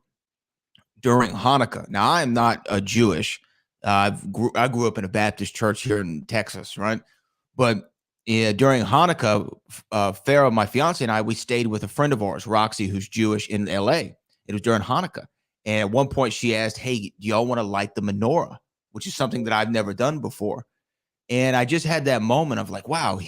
during Hanukkah. Now I am not a Jewish. I grew up in a Baptist church here in Texas, right? But during Hanukkah, Farrah, my fiance, and I, we stayed with a friend of ours, Roxy, who's Jewish in LA. It was during Hanukkah. And at one point she asked, hey, do y'all want to light the menorah? Which is something that I've never done before. And I just had that moment of like, wow,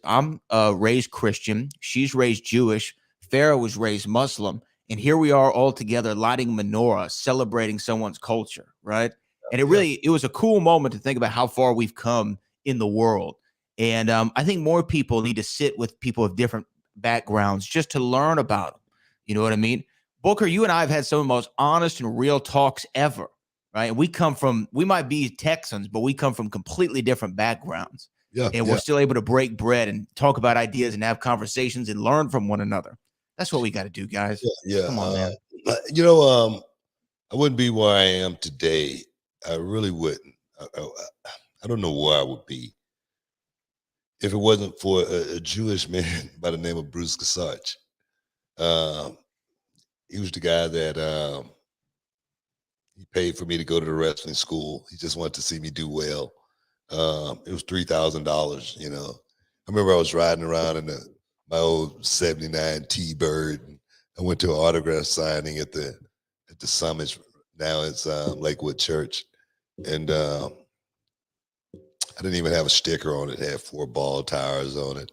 I'm raised Christian. She's raised Jewish. Farrah was raised Muslim. And here we are all together lighting menorah, celebrating someone's culture, right? And it was a cool moment to think about how far we've come in the world. And I think more people need to sit with people of different backgrounds just to learn about them. You know what I mean? Booker, you and I have had some of the most honest and real talks ever, right? And we might be Texans, but we come from completely different backgrounds. And we're still able to break bread and talk about ideas and have conversations and learn from one another. That's what we got to do, guys. Come on, man. I wouldn't be where I am today. I really wouldn't. I don't know where I would be if it wasn't for a Jewish man by the name of Bruce Kasarch. He was the guy that he paid for me to go to the wrestling school. He just wanted to see me do well. It was $3,000, you know. I remember I was riding around in my old 79 T-Bird. And I went to an autograph signing at the Summit. Now it's Lakewood Church. And I didn't even have a sticker on it. It had 4 ball tires on it.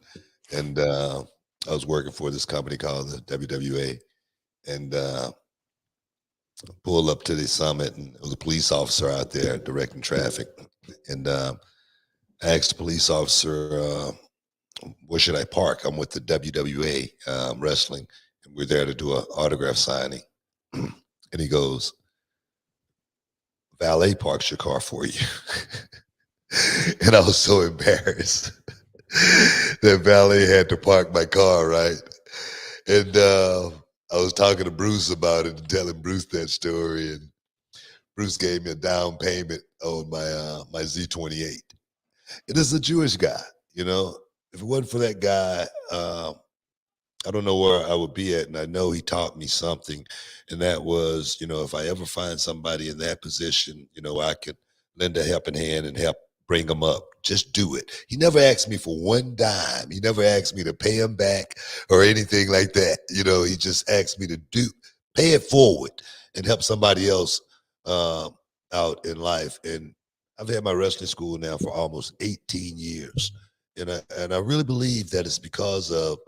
And I was working for this company called the WWA. And pulled up to the Summit, and there was a police officer out there directing traffic. And I asked the police officer, where should I park? I'm with the WWA wrestling, and we're there to do an autograph signing. And he goes, valet parks your car for you. And I was so embarrassed that valet had to park my car, right? And I was talking to Bruce about it and telling Bruce that story, and Bruce gave me a down payment on my Z28. It is a Jewish guy, you know. If it wasn't for that guy, I don't know where I would be at. And I know he taught me something, and that was, you know, if I ever find somebody in that position, you know, I could lend a helping hand and help bring them up. Just do it. He never asked me for one dime. He never asked me to pay him back or anything like that. You know, he just asked me to pay it forward and help somebody else out in life. And I've had my wrestling school now for almost 18 years. And I really believe that it's because of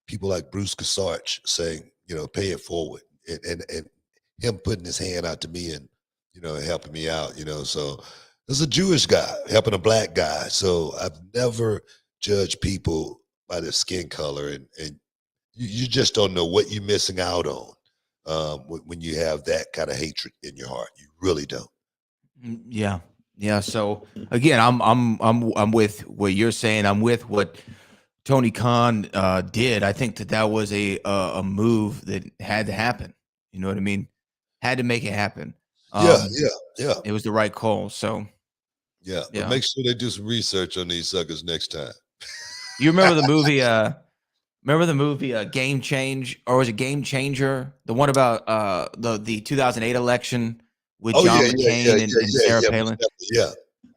people like Bruce Kasarch saying, you know, pay it forward, and him putting his hand out to me and, you know, helping me out, you know. So there's a Jewish guy helping a black guy. So I've never judged people by their skin color, and you just don't know what you're missing out on when you have that kind of hatred in your heart. You really don't. Yeah. So again, I'm with what you're saying. I'm with what Tony Khan did. I think that was a move that had to happen. You know what I mean? Had to make it happen. Yeah. It was the right call. So but make sure they do some research on these suckers next time. You remember the movie? Game Change, or was it Game Changer? The one about the 2008 election with John McCain and Sarah Palin. Yeah.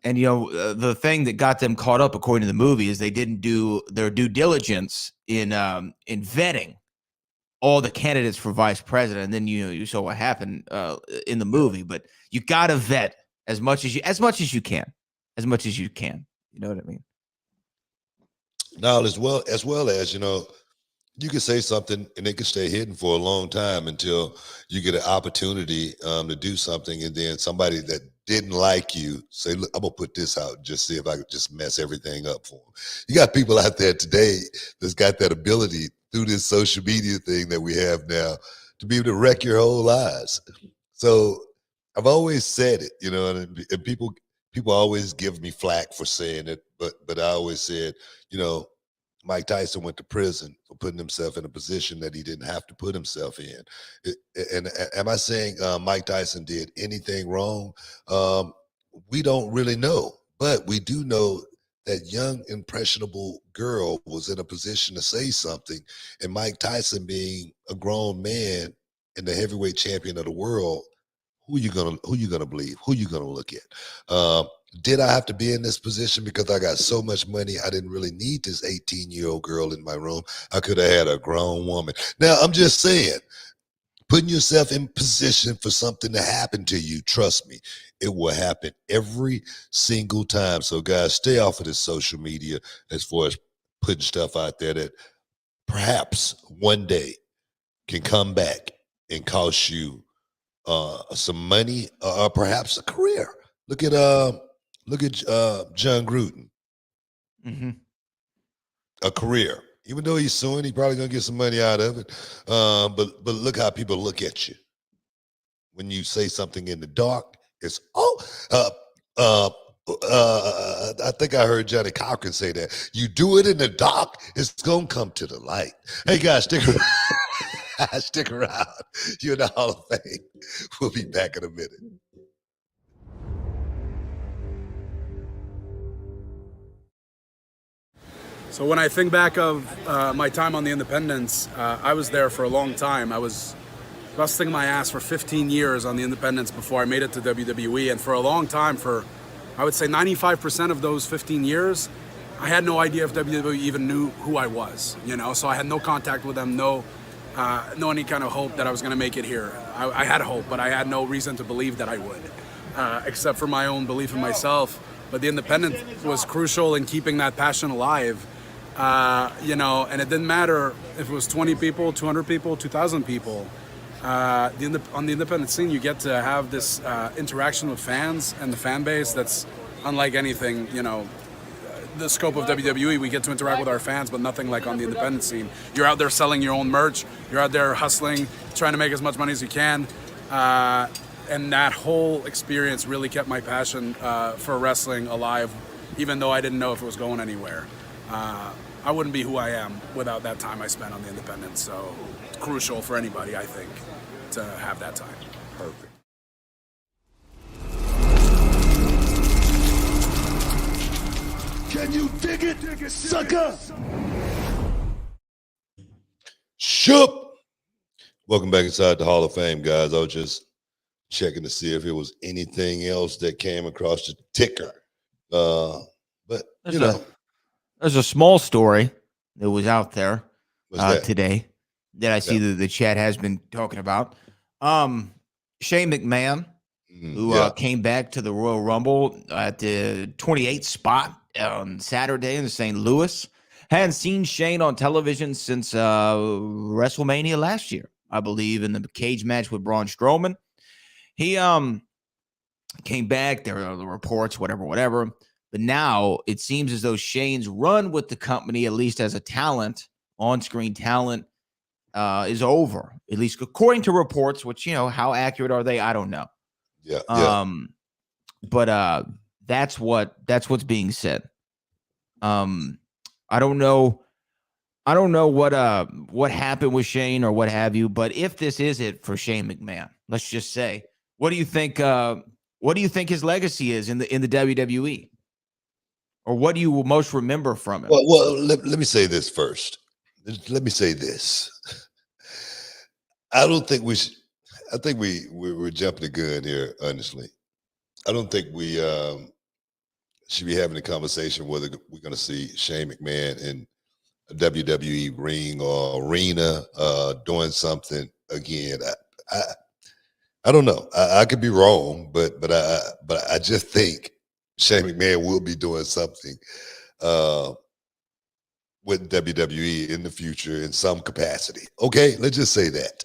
And, you know, the thing that got them caught up, according to the movie, is they didn't do their due diligence in vetting all the candidates for vice president. And then, you know, you saw what happened in the movie. But you got to vet as much as you can. You know what I mean? Now, as well as, you know, you can say something and it can stay hidden for a long time until you get an opportunity to do something, and then somebody that didn't like you say, look, I'm gonna put this out and just see if I could just mess everything up for them. You got people out there today that's got that ability through this social media thing that we have now to be able to wreck your whole lives. So I've always said it, you know, and people always give me flack for saying it, but I always said, you know, Mike Tyson went to prison for putting himself in a position that he didn't have to put himself in. And am I saying Mike Tyson did anything wrong? We don't really know, but we do know that young, impressionable girl was in a position to say something, and Mike Tyson, being a grown man and the heavyweight champion of the world, who you gonna believe? Who you gonna look at? Did I have to be in this position because I got so much money? I didn't really need this 18-year-old girl in my room. I could have had a grown woman. Now, I'm just saying, putting yourself in position for something to happen to you, trust me, it will happen every single time. So, guys, stay off of this social media as far as putting stuff out there that perhaps one day can come back and cost you some money or perhaps a career. Look at John Gruden, Mm-hmm. a career. Even though he's suing, he probably gonna get some money out of it. But look how people look at you when you say something in the dark. It's I think I heard Johnny Cochran say that. You do it in the dark, it's gonna come to the light. Hey guys, stick around. Stick around. You're in the Hall of Fame. We'll be back in a minute. So when I think back of my time on the Independents, I was there for a long time. I was busting my ass for 15 years on the Independents before I made it to WWE. And for a long time, for I would say 95% of those 15 years, I had no idea if WWE even knew who I was, you know? So I had no contact with them, no any kind of hope that I was gonna make it here. I had hope, but I had no reason to believe that I would, except for my own belief in myself. But the Independent was crucial in keeping that passion alive. You know, and it didn't matter if it was 20 people, 200 people, 2,000 people. On the independent scene, you get to have this interaction with fans and the fan base that's unlike anything, you know, the scope of WWE. We get to interact with our fans, but nothing like on the independent scene. You're out there selling your own merch. You're out there hustling, trying to make as much money as you can. And that whole experience really kept my passion for wrestling alive, even though I didn't know if it was going anywhere. I wouldn't be who I am without that time I spent on the independent. So it's crucial for anybody, I think, to have that time. Perfect. Can you dig it, sucker? Shoop. Welcome back inside the Hall of Fame, guys. I was just checking to see if it was anything else that came across the ticker. But you know. There's a small story that was out there today that I see that the chat has been talking about. Shane McMahon, who came back to the Royal Rumble at the 28th spot on Saturday in St. Louis. Hadn't seen Shane on television since WrestleMania last year, I believe, in the cage match with Braun Strowman. He came back. There were the reports, whatever. But now it seems as though Shane's run with the company, at least as a talent, on-screen talent, is over. At least according to reports, which, you know, how accurate are they? I don't know. Yeah. But that's what's being said. I don't know what happened with Shane or what have you. But if this is it for Shane McMahon, let's just say, what do you think? What do you think his legacy is in the WWE? Or what do you most remember from him? Well, let me say this first. Let me say this. I don't think we should. I think we're jumping the gun here, honestly. I don't think we should be having a conversation whether we're going to see Shane McMahon in a WWE ring or arena doing something again. I don't know. I could be wrong, but I just think Shane McMahon will be doing something with WWE in the future in some capacity. Okay, let's just say that.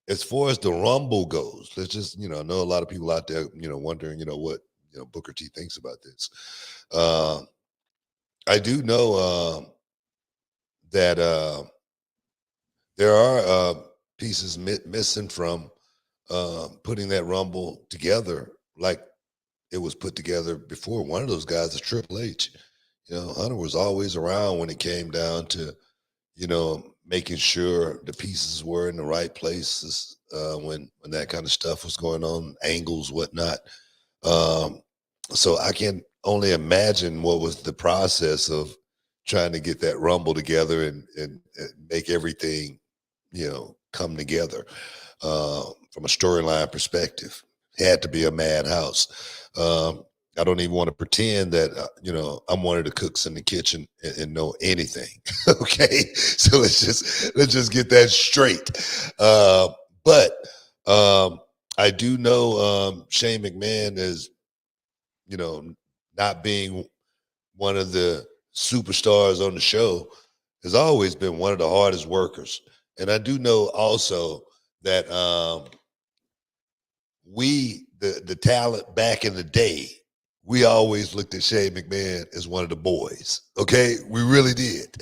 As far as the Rumble goes, let's just, I know a lot of people out there, wondering, what, Booker T thinks about this. I do know that there are pieces missing from putting that Rumble together like it was put together before. One of those guys is Triple H. Hunter was always around when it came down to, making sure the pieces were in the right places when that kind of stuff was going on, angles, whatnot. Um, so I can only imagine what was the process of trying to get that rumble together and make everything, come together from a storyline perspective. Had to be a madhouse. I don't even want to pretend that I'm one of the cooks in the kitchen and know anything. Okay, so let's just get that straight. But I do know Shane McMahon is not being one of the superstars on the show has always been one of the hardest workers, and I do know also that the talent back in the day, we always looked at Shane McMahon as one of the boys. Okay, we really did.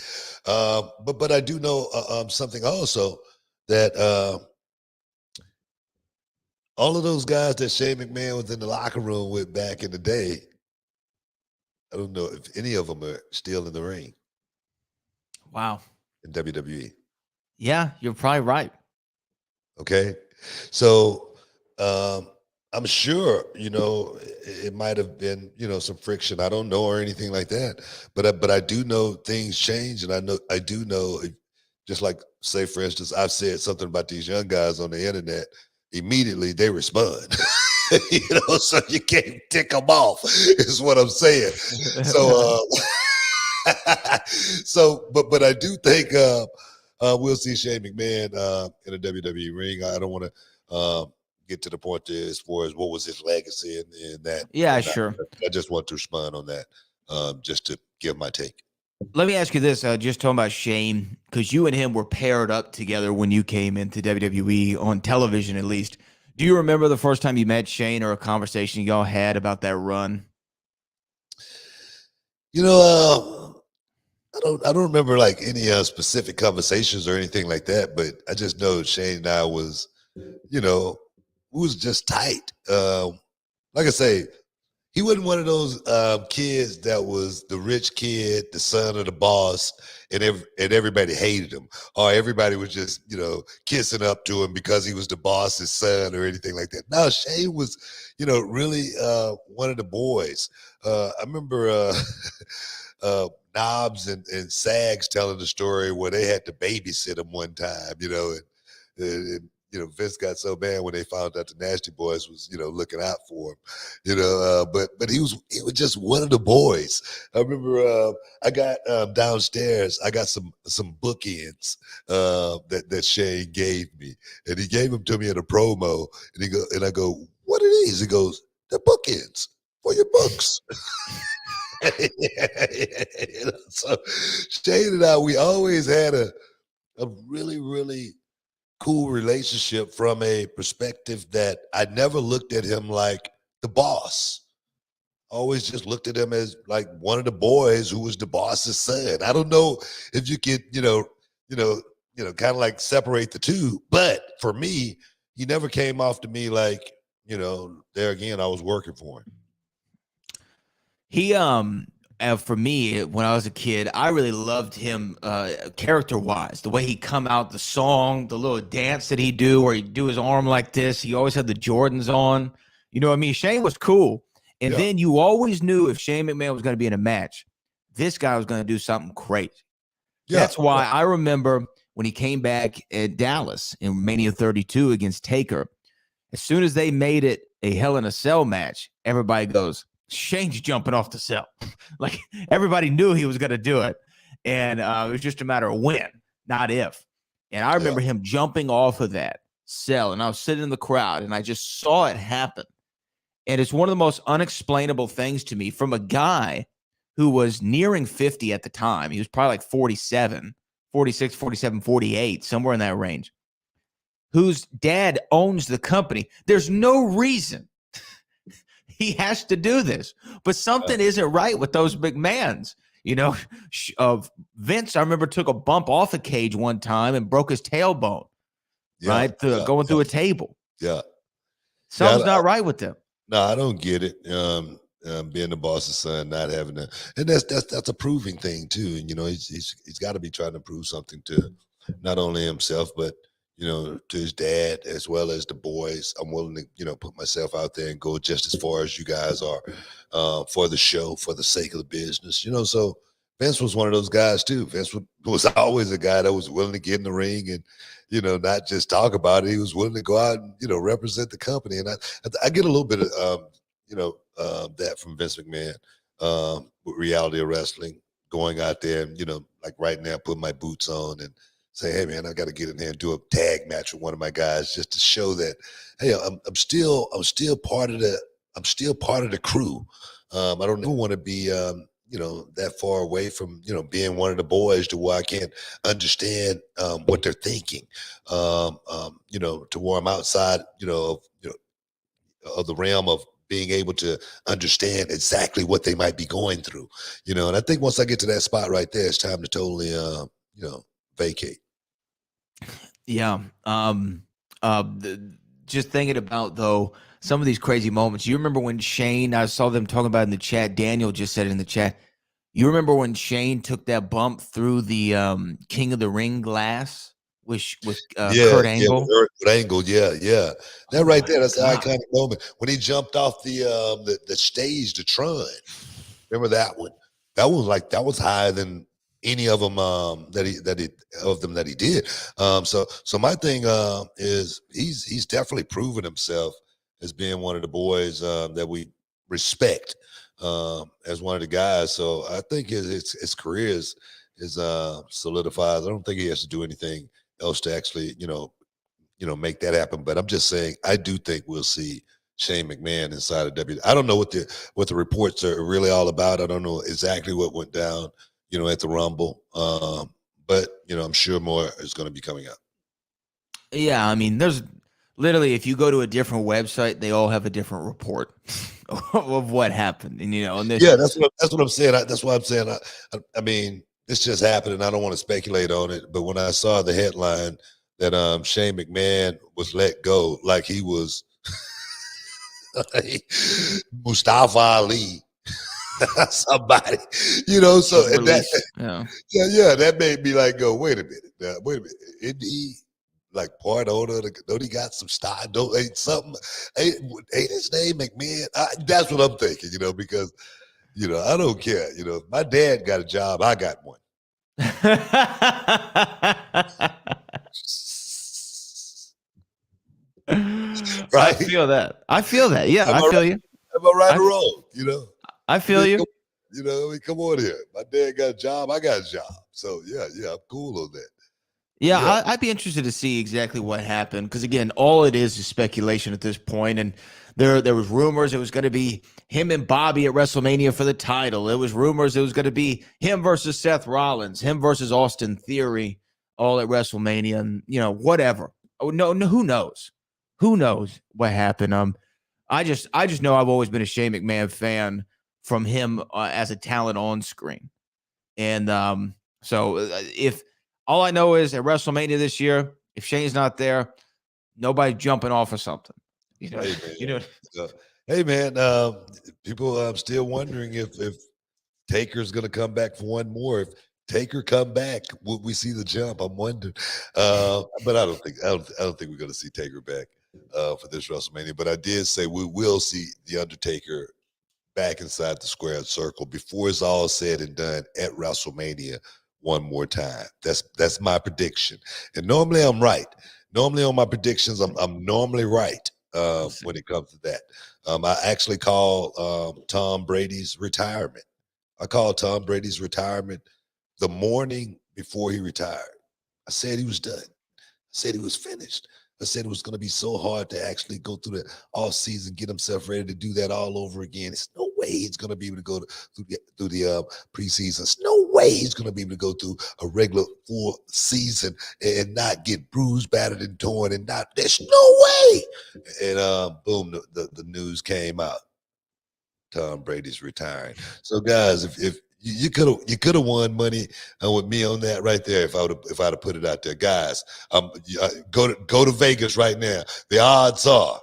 But I do know something also that all of those guys that Shane McMahon was in the locker room with back in the day, I don't know if any of them are still in the ring. Wow. In WWE. Yeah, you're probably right. Okay, so I'm sure it might have been some friction. I don't know or anything like that, but I do know things change, and I do know just like say for instance, I've said something about these young guys on the internet. Immediately they respond. So you can't tick them off. Is what I'm saying. So but I do think we'll see Shane McMahon in a WWE ring. I don't want to get to the point there as far as what was his legacy and that. Yeah, and sure. I just want to respond on that just to give my take. Let me ask you this, just talking about Shane, because you and him were paired up together when you came into WWE on television, at least. Do you remember the first time you met Shane or a conversation y'all had about that run? I don't remember like any specific conversations or anything like that, but I just know Shane and I was, was just tight. Like I say, he wasn't one of those kids that was the rich kid, the son of the boss, and everybody hated him, or everybody was just kissing up to him because he was the boss's son or anything like that. No, Shane was, really one of the boys. I remember Knobs and Sags telling the story where they had to babysit him one time, and Vince got so mad when they found out the Nasty Boys was, looking out for him, but he was just one of the boys. I remember I got downstairs, I got some bookends that Shane gave me, and he gave them to me in a promo, and I go, what are these? He goes, they're bookends for your books. So Shane and I, we always had a really, really cool relationship from a perspective that I never looked at him like the boss. Always just looked at him as like one of the boys who was the boss's son. I don't know if you could, kind of like separate the two, but for me, he never came off to me like, there again, I was working for him. He for me, when I was a kid, I really loved him character-wise. The way he come out, the song, the little dance that he do, where he'd do his arm like this. He always had the Jordans on. You know what I mean? Shane was cool. And then you always knew if Shane McMahon was going to be in a match, this guy was going to do something crazy. Yeah. That's why I remember when he came back at Dallas in Mania 32 against Taker, as soon as they made it a Hell in a Cell match, everybody goes, Shane's jumping off the cell. Like everybody knew he was going to do it. And it was just a matter of when, not if. And I remember him jumping off of that cell, and I was sitting in the crowd and I just saw it happen. And it's one of the most unexplainable things to me from a guy who was nearing 50 at the time. He was probably like 47, 46, 47, 48, somewhere in that range, whose dad owns the company. There's no reason he has to do this, but something isn't right with those McMahons. Vince, I remember, took a bump off a cage one time and broke his tailbone, going through a table. Yeah. Something's not right with them. No, I don't get it. being the boss's son, not having a, and that's a proving thing too. And he's got to be trying to prove something to not only himself, but to his dad as well as the boys. I'm willing to put myself out there and go just as far as you guys are for the show, for the sake of the business. So Vince was one of those guys too. Vince was always a guy that was willing to get in the ring and not just talk about it. He was willing to go out and represent the company. And I get a little bit of that from Vince McMahon with reality of wrestling, going out there and like right now, put my boots on and say, hey man, I got to get in there and do a tag match with one of my guys just to show that, hey, I'm still part of the crew. I don't ever want to be that far away from being one of the boys to where I can't understand what they're thinking. To where I'm outside of the realm of being able to understand exactly what they might be going through. And I think once I get to that spot right there, it's time to totally vacate. Yeah. Just thinking about, though, some of these crazy moments. You remember when Shane, I saw them talking about in the chat, Daniel just said it in the chat. You remember when Shane took that bump through the King of the Ring glass with Kurt Angle? Yeah, Kurt Angle, yeah. That right there, that's an iconic moment. When he jumped off the stage to Tron. Remember that one? That was higher than any of them that he did. So my thing is he's definitely proven himself as being one of the boys that we respect as one of the guys. So I think his career is solidified. I don't think he has to do anything else to actually make that happen. But I'm just saying I do think we'll see Shane McMahon inside of WWE. I don't know what the reports are really all about. I don't know exactly what went down at the Rumble. But I'm sure more is going to be coming out. Yeah, I mean, there's literally, if you go to a different website, they all have a different report of what happened. And that's what I'm saying. That's why I'm saying I mean, this just happened, and I don't want to speculate on it. But when I saw the headline that Shane McMahon was let go, like he was Mustafa Ali. Somebody, so and that made me like go, wait a minute, isn't he like part owner? Don't he got some style? Ain't his name McMahon? That's what I'm thinking, because I don't care. If my dad got a job, I got one. Right? I feel that. Yeah, I feel you. Am I right or wrong? I feel you. Come on here. My dad got a job. I got a job. So yeah, I'm cool on that. Yeah. I'd be interested to see exactly what happened, because again, all it is speculation at this point. And there was rumors it was going to be him and Bobby at WrestleMania for the title. It was rumors it was going to be him versus Seth Rollins, him versus Austin Theory, all at WrestleMania, and whatever. Oh no, who knows? Who knows what happened? I just know I've always been a Shane McMahon fan from him as a talent on screen. And so if all I know is at WrestleMania this year, if Shane's not there, nobody's jumping off of something. Hey man, people still wondering if Taker's going to come back for one more. If Taker come back, will we see the jump? I'm wondering. But I don't think we're going to see Taker back for this WrestleMania. But I did say we will see the Undertaker back inside the square circle before it's all said and done at WrestleMania one more time. That's my prediction. And normally I'm right. Normally on my predictions, I'm normally right when it comes to that. I actually call Tom Brady's retirement. I called Tom Brady's retirement the morning before he retired. I said he was done. I said he was finished. I said it was going to be so hard to actually go through the off season, get himself ready to do that all over again. It's no way he's going to be able to go through the preseason. It's no way he's going to be able to go through a regular full season and not get bruised, battered, and torn. And there's no way. And boom, the news came out. Tom Brady's retiring. So guys, if you could have won money with me on that right there if I'd have put it out there, guys. Go to Vegas right now. The odds are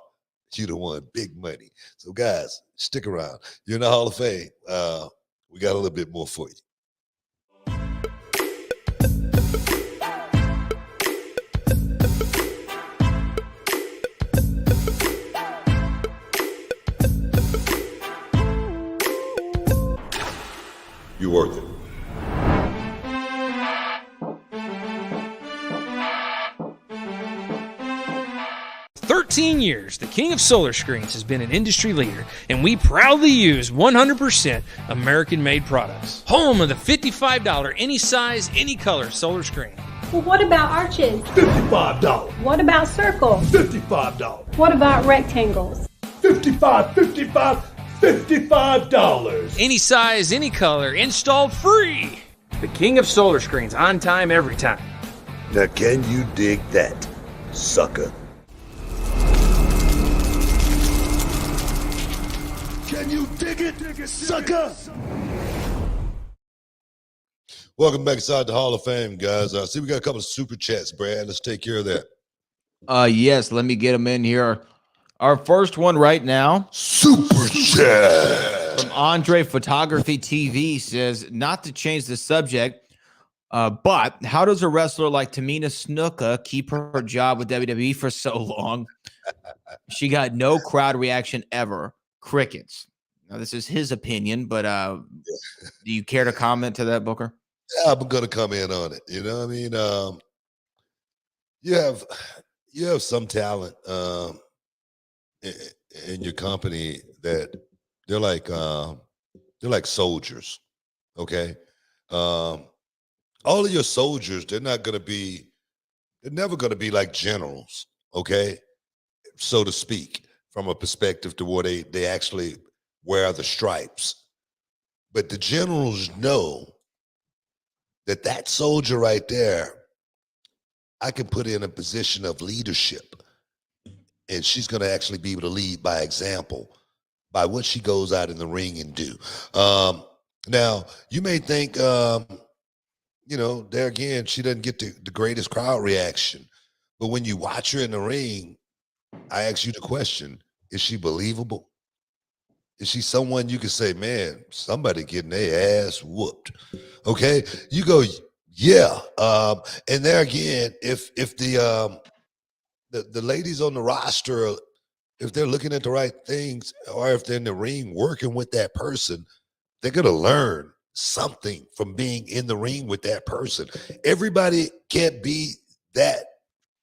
you'd have won big money. So guys, stick around. You're in the Hall of Fame. We got a little bit more for you. You're worth it. For 13 years, the King of Solar Screens has been an industry leader, and we proudly use 100% American-made products. Home of the $55 any size, any color solar screen. Well, what about arches? $55. What about circles? $55. What about rectangles? $55. Any size, any color, installed free. The King of Solar Screens, on time, every time. Now, can you dig that, sucker? Can you dig it, sucker? Welcome back inside the Hall of Fame, guys. See, we got a couple of super chats, Brad. Let's take care of that. Yes, let me get them in here. Our first one right now. Super chat. From Andre Photography TV says, not to change the subject, but how does a wrestler like Tamina Snuka keep her job with WWE for so long? She got no crowd reaction ever. Crickets. Now, this is his opinion, but do you care to comment to that, Booker? Yeah, I'm going to come in on it. You know what I mean? You have some talent in your company that they're like soldiers. Okay. All of your soldiers, they're never going to be like generals. Okay. So to speak, from a perspective to where they actually wear the stripes. But the generals know that soldier right there, I can put in a position of leadership. And she's going to actually be able to lead by example, by what she goes out in the ring and do. Now, you may think, there again, she doesn't get the greatest crowd reaction. But when you watch her in the ring, I ask you the question, is she believable? Is she someone you can say, man, somebody getting their ass whooped? Okay? You go, yeah. And there again, if the ladies on the roster, if they're looking at the right things, or if they're in the ring working with that person, they're going to learn something from being in the ring with that person. Everybody can't be that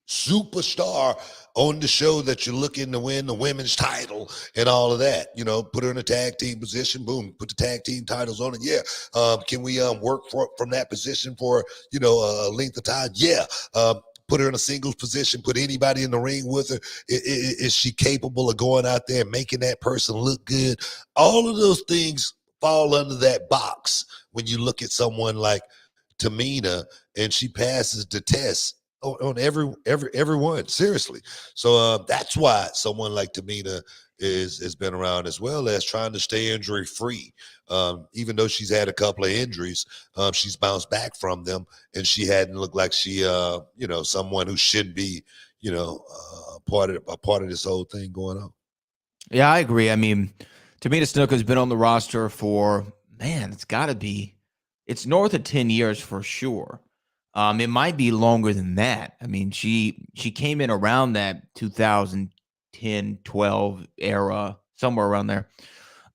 superstar on the show that you're looking to win the women's title and all of that. Put her in a tag team position, boom, put the tag team titles on it. Yeah. Can we work from that position for, a length of time? Yeah. Put her in a singles position, put anybody in the ring with her. Is she capable of going out there and making that person look good? All of those things fall under that box when you look at someone like Tamina, and she passes the test on everyone, seriously. So that's why someone like Tamina has been around, as well as trying to stay injury free. Even though she's had a couple of injuries, she's bounced back from them, and she hadn't looked like she, someone who should be, part of this whole thing going on. Yeah, I agree. I mean, Tamina Snuka has been on the roster for, it's north of 10 years for sure. It might be longer than that. I mean, she came in around that 2010, 12 era, somewhere around there.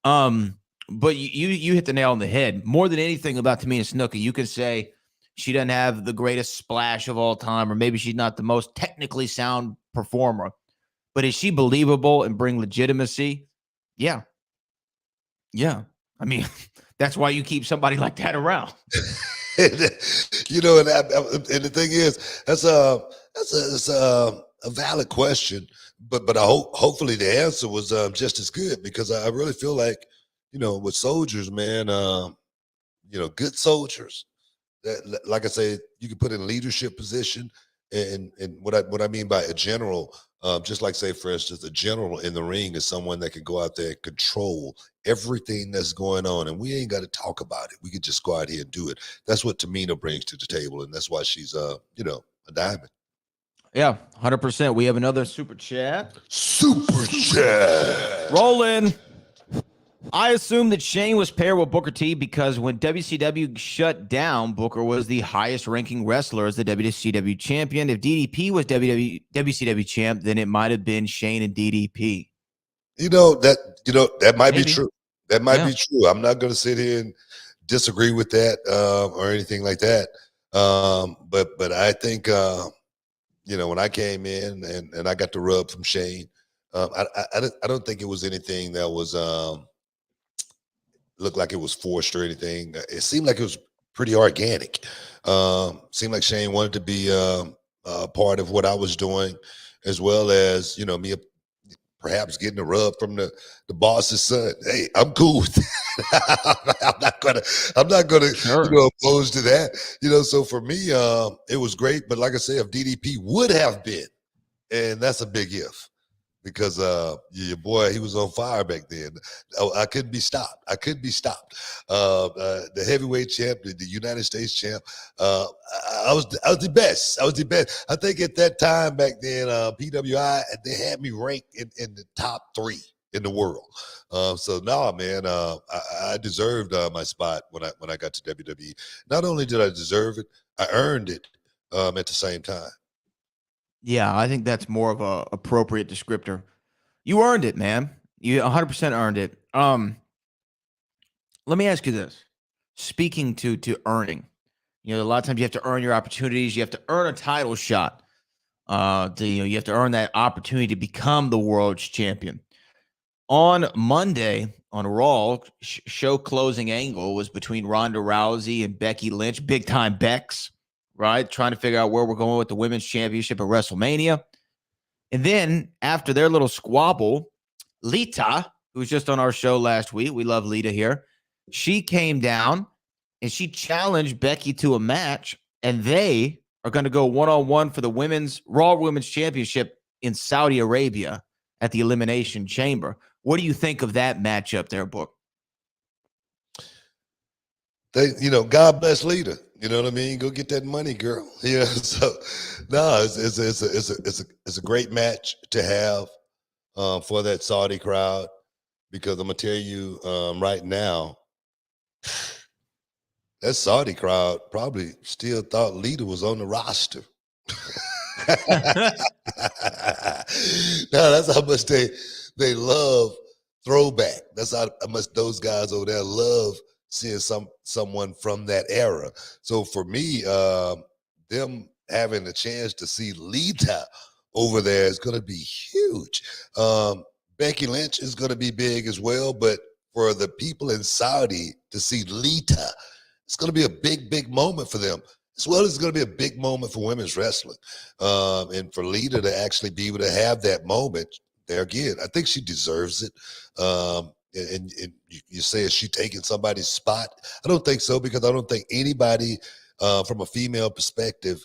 But you hit the nail on the head. More than anything about Tamina Snuka, you could say she doesn't have the greatest splash of all time, or maybe she's not the most technically sound performer. But is she believable and bring legitimacy? Yeah. Yeah. I mean, that's why you keep somebody like that around. And the thing is, that's a valid question, but I hopefully the answer was just as good, because I really feel like, with soldiers, man, good soldiers that, like I say, you can put in leadership position, and what I mean by a general, just like, say, for instance, a general in the ring is someone that can go out there and control everything that's going on, and we ain't got to talk about it. We could just go out here and do it. That's what Tamina brings to the table, and that's why she's a diamond. Yeah, 100%. We have another super chat. Super chat. Roll in. I assume that Shane was paired with Booker T because when WCW shut down, Booker was the highest ranking wrestler as the WCW champion. If DDP was WCW champ, then it might have been Shane and DDP. That might be Maybe. true. That might Yeah. be true. I'm not going to sit here and disagree with that or anything like that. But I think when I came in and I got the rub from Shane, I don't think it was anything that was looked like it was forced or anything. It seemed like it was pretty organic. Seemed like Shane wanted to be part of what I was doing, as well as me perhaps getting a rub from the boss's son. Hey, I'm cool with that. I'm not gonna Sure. oppose to that. So for me, it was great. But like I said, if DDP would have been, and that's a big if, because your boy, he was on fire back then. I couldn't be stopped. The heavyweight champ, the United States champ. I was the best. I was the best. I think at that time back then, PWI, they had me ranked in the top 3 in the world. So no, man, I deserved my spot when I got to WWE. Not only did I deserve it, I earned it at the same time. Yeah, I think that's more of a appropriate descriptor. You earned it, man. You 100% earned it. Let me ask you this. Speaking to earning, a lot of times you have to earn your opportunities. You have to earn a title shot. You have to earn that opportunity to become the world's champion. On Monday on Raw, show closing angle was between Ronda Rousey and Becky Lynch, big time Becks, right? Trying to figure out where we're going with the women's championship at WrestleMania. And then after their little squabble, Lita, who was just on our show last week, we love Lita here, she came down and she challenged Becky to a match, and they are going to go one-on-one for the Raw Women's Championship in Saudi Arabia at the Elimination Chamber. What do you think of that matchup there, Book? God bless Lita. You know what I mean? Go get that money, girl. Yeah. So, no, it's a great match to have for that Saudi crowd, because I'm gonna tell you right now, that Saudi crowd probably still thought Lita was on the roster. No, that's how much they love throwback. That's how much those guys over there love seeing someone from that era. So for me, them having a chance to see Lita over there is going to be huge. Becky Lynch is going to be big as well, but for the people in Saudi to see Lita, it's going to be a big moment for them, as well as it's going to be a big moment for women's wrestling. And for Lita to actually be able to have that moment there again, I think she deserves it. And you say, is she taking somebody's spot? I don't think so, because I don't think anybody from a female perspective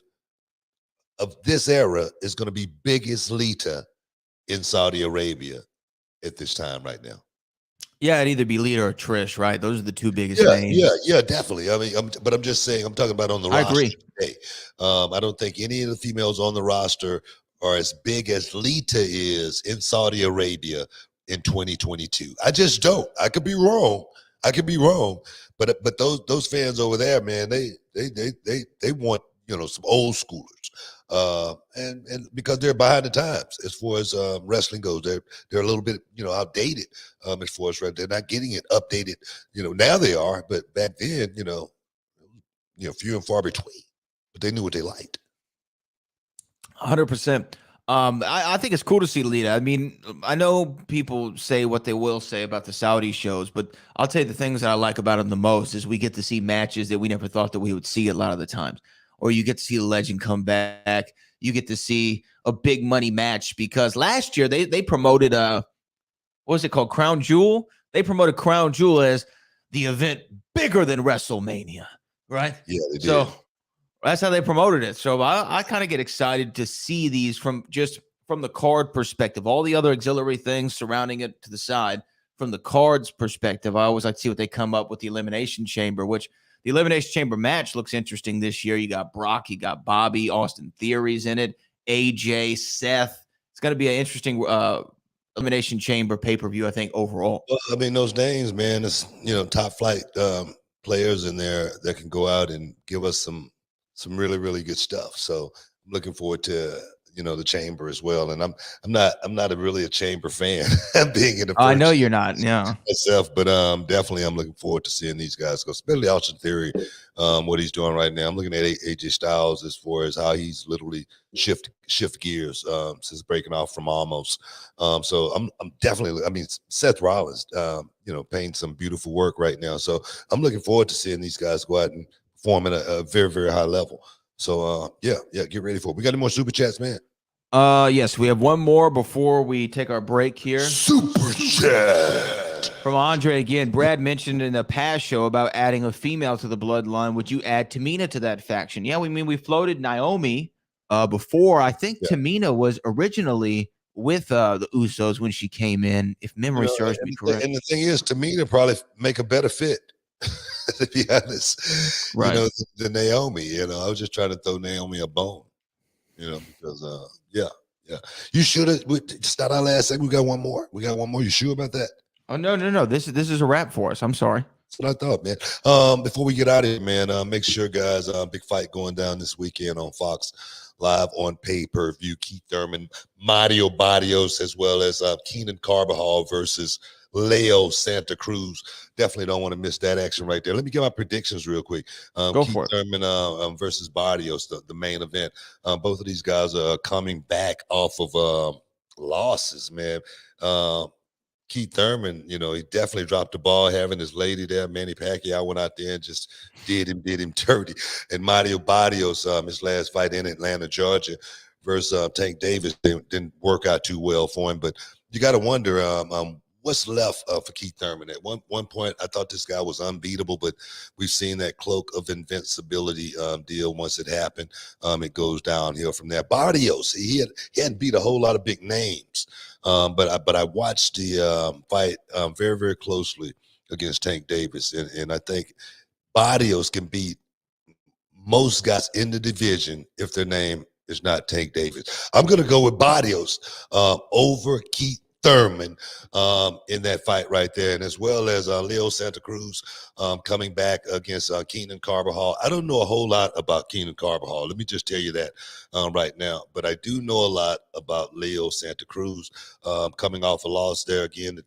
of this era is going to be big as Lita in Saudi Arabia at this time right now. Yeah, it'd either be Lita or Trish, right? Those are the two biggest names. Yeah, definitely. I mean, but I'm just saying, I'm talking about on the roster. I agree. Today. I don't think any of the females on the roster are as big as Lita is in Saudi Arabia in 2022. I just don't. I could be wrong. But those fans over there, man, they want some old schoolers, and because they're behind the times as far as wrestling goes, they're a little bit outdated as far as they're not getting it updated. Now they are, but back then, few and far between. But they knew what they liked. 100%. I think it's cool to see Lita. I mean, I know people say what they will say about the Saudi shows, but I'll tell you the things that I like about them the most is we get to see matches that we never thought that we would see a lot of the times. Or you get to see the legend come back. You get to see a big money match, because last year they promoted what was it called? Crown Jewel. They promoted Crown Jewel as the event bigger than WrestleMania, right? Yeah, they did. So that's how they promoted it. So I kind of get excited to see these from the card perspective. All the other auxiliary things surrounding it to the side. From the cards perspective, I always like to see what they come up with the Elimination Chamber, which the Elimination Chamber match looks interesting this year. You got Brock, you got Bobby, Austin Theory's in it, AJ, Seth. It's going to be an interesting Elimination Chamber pay-per-view, I think, overall. Well, I mean, those names, man, it's, top flight players in there that can go out and give us some really, really good stuff. So I'm looking forward to, the Chamber as well. And I'm not really a Chamber fan being in the I know first you're not. Yeah. myself, but definitely I'm looking forward to seeing these guys go, especially Austin Theory, what he's doing right now. I'm looking at AJ Styles as far as how he's literally shift gears since breaking off from Almost. So I'm definitely, I mean, Seth Rollins, paying some beautiful work right now. So I'm looking forward to seeing these guys go out and perform at a very, very high level. So yeah, get ready for it. We got any more super chats, man? Yes, we have one more before we take our break here. Super chat from Andre again. Brad mentioned in a past show about adding a female to the bloodline. Would you add Tamina to that faction? Yeah, we floated Naomi before. I think Tamina was originally with the Usos when she came in, if memory serves me correct. And the thing is, Tamina probably make a better fit. To be honest, right? Than Naomi. I was just trying to throw Naomi a bone. Because yeah. You should have. It's not our last segment. We got one more. You sure about that? Oh no. This is a wrap for us. I'm sorry. That's what I thought, man. Before we get out of here, man, make sure, guys, big fight going down this weekend on Fox Live on pay-per-view. Keith Thurman, Mario Barrios, as well as Keenan Carbajal versus Leo Santa Cruz. Definitely don't want to miss that action right there. Let me get my predictions real quick. Go Keith for it. Thurman versus Barrios, the main event. Both of these guys are coming back off of losses, man. Keith Thurman, he definitely dropped the ball having his lady there. Manny Pacquiao went out there and just did him dirty. And Mario Barrios, his last fight in Atlanta, Georgia, versus Tank Davis didn't work out too well for him. But you got to wonder what's left for Keith Thurman. At one point, I thought this guy was unbeatable, but we've seen that cloak of invincibility deal. Once it happened, it goes downhill from there. Barrios, he hadn't beat a whole lot of big names. But I watched the fight very, very closely against Tank Davis, and I think Barrios can beat most guys in the division if their name is not Tank Davis. I'm going to go with Barrios over Keith Thurman in that fight right there, and as well as Leo Santa Cruz coming back against Keenan Carbajal. I don't know a whole lot about Keenan Carbajal. Let me just tell you that right now, but I do know a lot about Leo Santa Cruz coming off a loss there again to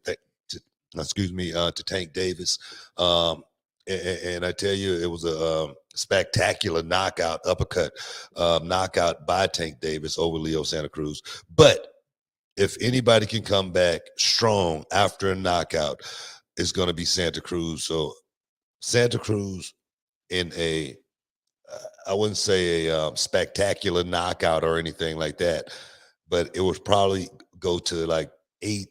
Tank Davis. And I tell you, it was a spectacular uppercut knockout by Tank Davis over Leo Santa Cruz. But if anybody can come back strong after a knockout, it's going to be Santa Cruz. So Santa Cruz in I wouldn't say a spectacular knockout or anything like that, but it would probably go to like 8-9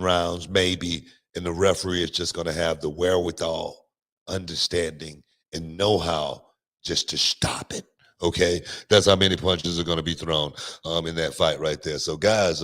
rounds maybe, and the referee is just going to have the wherewithal, understanding, and know-how just to stop it. Okay, that's how many punches are going to be thrown in that fight right there. So, guys,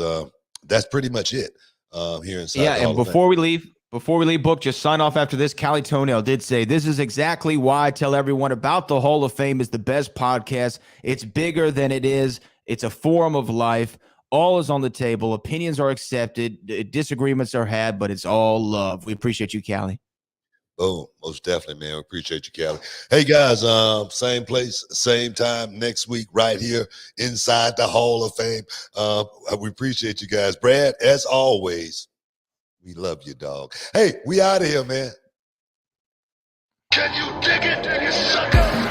that's pretty much it here inside. Yeah, and before we leave, Book, just sign off after this. Callie Toenail did say, this is exactly why I tell everyone about the Hall of Fame is the best podcast. It's bigger than it is. It's a forum of life. All is on the table. Opinions are accepted. Disagreements are had, but it's all love. We appreciate you, Callie. Oh, most definitely, man. We appreciate you, Callie. Hey, guys, same place, same time next week right here inside the Hall of Fame. We appreciate you guys. Brad, as always, we love you, dog. Hey, we out of here, man. Can you dig it, sucker?